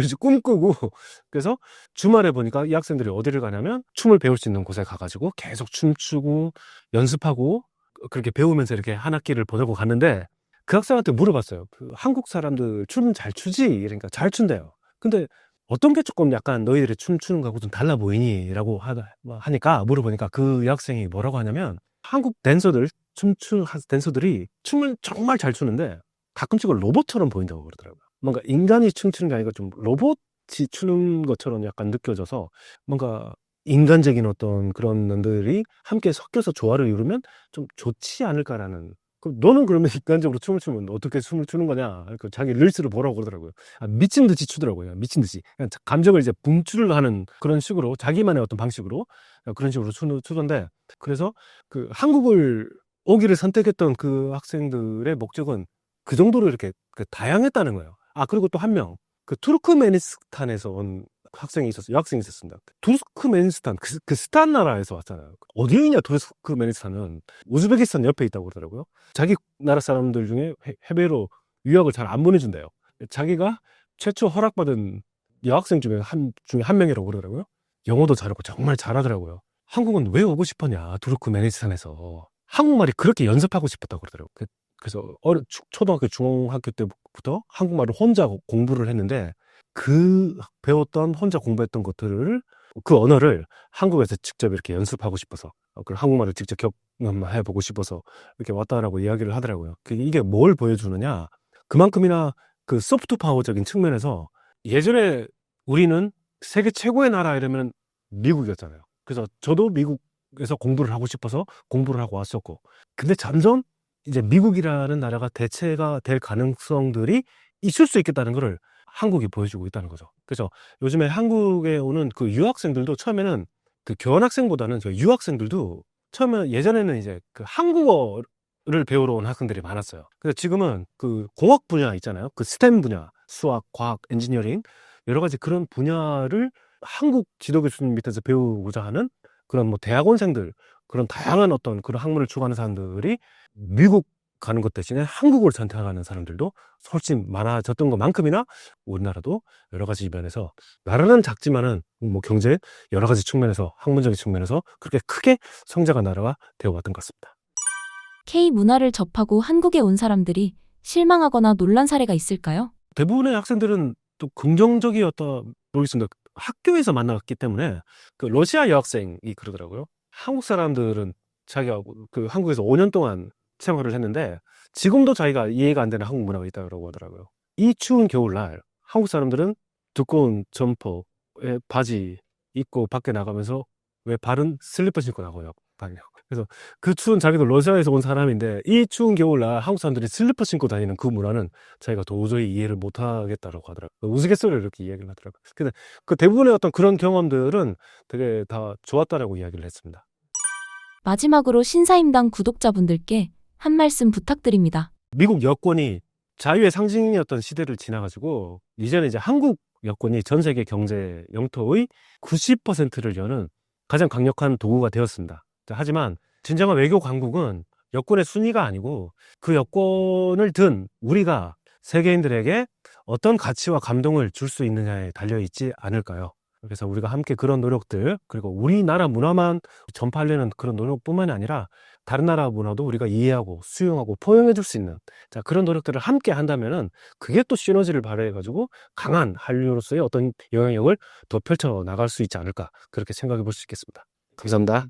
이제 꿈꾸고, 그래서 주말에 보니까 이 학생들이 어디를 가냐면 춤을 배울 수 있는 곳에 가가지고 계속 춤추고 연습하고 그렇게 배우면서 이렇게 한 학기를 보내고 갔는데, 그 학생한테 물어봤어요. 그 한국 사람들 춤 잘 추지? 그러니까 잘 춘대요. 근데 어떤 게 조금 약간 너희들이 춤추는 거하고 좀 달라 보이니? 라고 하니까 물어보니까 그 여학생이 뭐라고 하냐면, 한국 댄서들이 춤을 정말 잘 추는데 가끔씩은 로봇처럼 보인다고 그러더라고요. 뭔가 인간이 춤추는 게 아니고 좀 로봇이 추는 것처럼 약간 느껴져서 뭔가 인간적인 어떤 그런 면들이 함께 섞여서 조화를 이루면 좀 좋지 않을까라는. 그럼 너는 그러면 인간적으로 춤을 추면 어떻게 춤을 추는 거냐? 그 자기 릴스를 보라고 그러더라고요. 미친 듯이 추더라고요. 미친 듯이. 그냥 감정을 이제 분출을 하는 그런 식으로 자기만의 어떤 방식으로 그런 식으로 추던데, 그래서 그 한국을 오기를 선택했던 그 학생들의 목적은 그 정도로 이렇게 그 다양했다는 거예요. 그리고 또 한 명, 그 투르크메니스탄에서 온 학생이 있었어요. 여학생이 있었습니다. 투르크메니스탄, 그 스탄 나라에서 왔잖아요. 어디에 있냐, 투르크메니스탄은. 우즈베키스탄 옆에 있다고 그러더라고요. 자기 나라 사람들 중에 해외로 유학을 잘 안 보내준대요. 자기가 최초 허락받은 여학생 중에 한 명이라고 그러더라고요. 영어도 잘하고 정말 잘하더라고요. 한국은 왜 오고 싶었냐, 투르크메니스탄에서. 한국말이 그렇게 연습하고 싶었다고 그러더라고요. 그래서 초등학교, 중학교 때부터 한국말을 혼자 공부를 했는데, 그 배웠던 혼자 공부했던 것들을, 그 언어를 한국에서 직접 이렇게 연습하고 싶어서, 그 한국말을 직접 경험해보고 싶어서 이렇게 왔다라고 이야기를 하더라고요. 이게 뭘 보여주느냐, 그만큼이나 그 소프트 파워적인 측면에서 예전에 우리는 세계 최고의 나라 이러면 미국이었잖아요. 그래서 저도 미국에서 공부를 하고 싶어서 공부를 하고 왔었고, 근데 점점 이제 미국이라는 나라가 대체가 될 가능성들이 있을 수 있겠다는 것을 한국이 보여주고 있다는 거죠. 그래서 요즘에 한국에 오는 그 유학생들도 처음에는 그 교환학생보다는 저 유학생들도 처음에, 예전에는 이제 그 한국어를 배우러 온 학생들이 많았어요. 그래서 지금은 그 공학 분야 있잖아요. 그 스템 분야, 수학, 과학, 엔지니어링, 여러 가지 그런 분야를 한국 지도 교수님 밑에서 배우고자 하는 그런 뭐 대학원생들, 그런 다양한 어떤 그런 학문을 추구하는 사람들이 미국 가는 것 대신에 한국을 선택하는 사람들도 훨씬 많아졌던 것만큼이나 우리나라도 여러 가지 면에서, 나라는 작지만은 뭐 경제 여러 가지 측면에서, 학문적인 측면에서 그렇게 크게 성장한 나라가 되어왔던 것 같습니다. K 문화를 접하고 한국에 온 사람들이 실망하거나 놀란 사례가 있을까요? 대부분의 학생들은 또 긍정적이었다 모르겠습니다. 학교에서 만났기 때문에. 그 러시아 여학생이 그러더라고요. 한국 사람들은 자기가 그 한국에서 5년 동안 생활을 했는데 지금도 자기가 이해가 안 되는 한국 문화가 있다고 하더라고요. 이 추운 겨울날 한국 사람들은 두꺼운 점퍼에 바지 입고 밖에 나가면서 왜 발은 슬리퍼 신고 나가요. 그래서 그 추운, 자기도 러시아에서 온 사람인데 이 추운 겨울날 한국 사람들이 슬리퍼 신고 다니는 그 문화는 자기가 도저히 이해를 못 하겠다고 하더라고요. 우스갯소리로 이렇게 이야기를 하더라고요. 근데 그 대부분의 어떤 그런 경험들은 되게 다 좋았다라고 이야기를 했습니다. 마지막으로 신사임당 구독자분들께 한 말씀 부탁드립니다. 미국 여권이 자유의 상징이었던 시대를 지나가지고 이제는 이제 한국 여권이 전 세계 경제 영토의 90%를 여는 가장 강력한 도구가 되었습니다. 하지만 진정한 외교 강국은 여권의 순위가 아니고 그 여권을 든 우리가 세계인들에게 어떤 가치와 감동을 줄 수 있느냐에 달려있지 않을까요? 그래서 우리가 함께 그런 노력들, 그리고 우리나라 문화만 전파하려는 그런 노력뿐만이 아니라 다른 나라 문화도 우리가 이해하고 수용하고 포용해 줄 수 있는, 그런 노력들을 함께 한다면은 그게 또 시너지를 발휘해가지고 강한 한류로서의 어떤 영향력을 더 펼쳐 나갈 수 있지 않을까, 그렇게 생각해 볼 수 있겠습니다. 감사합니다.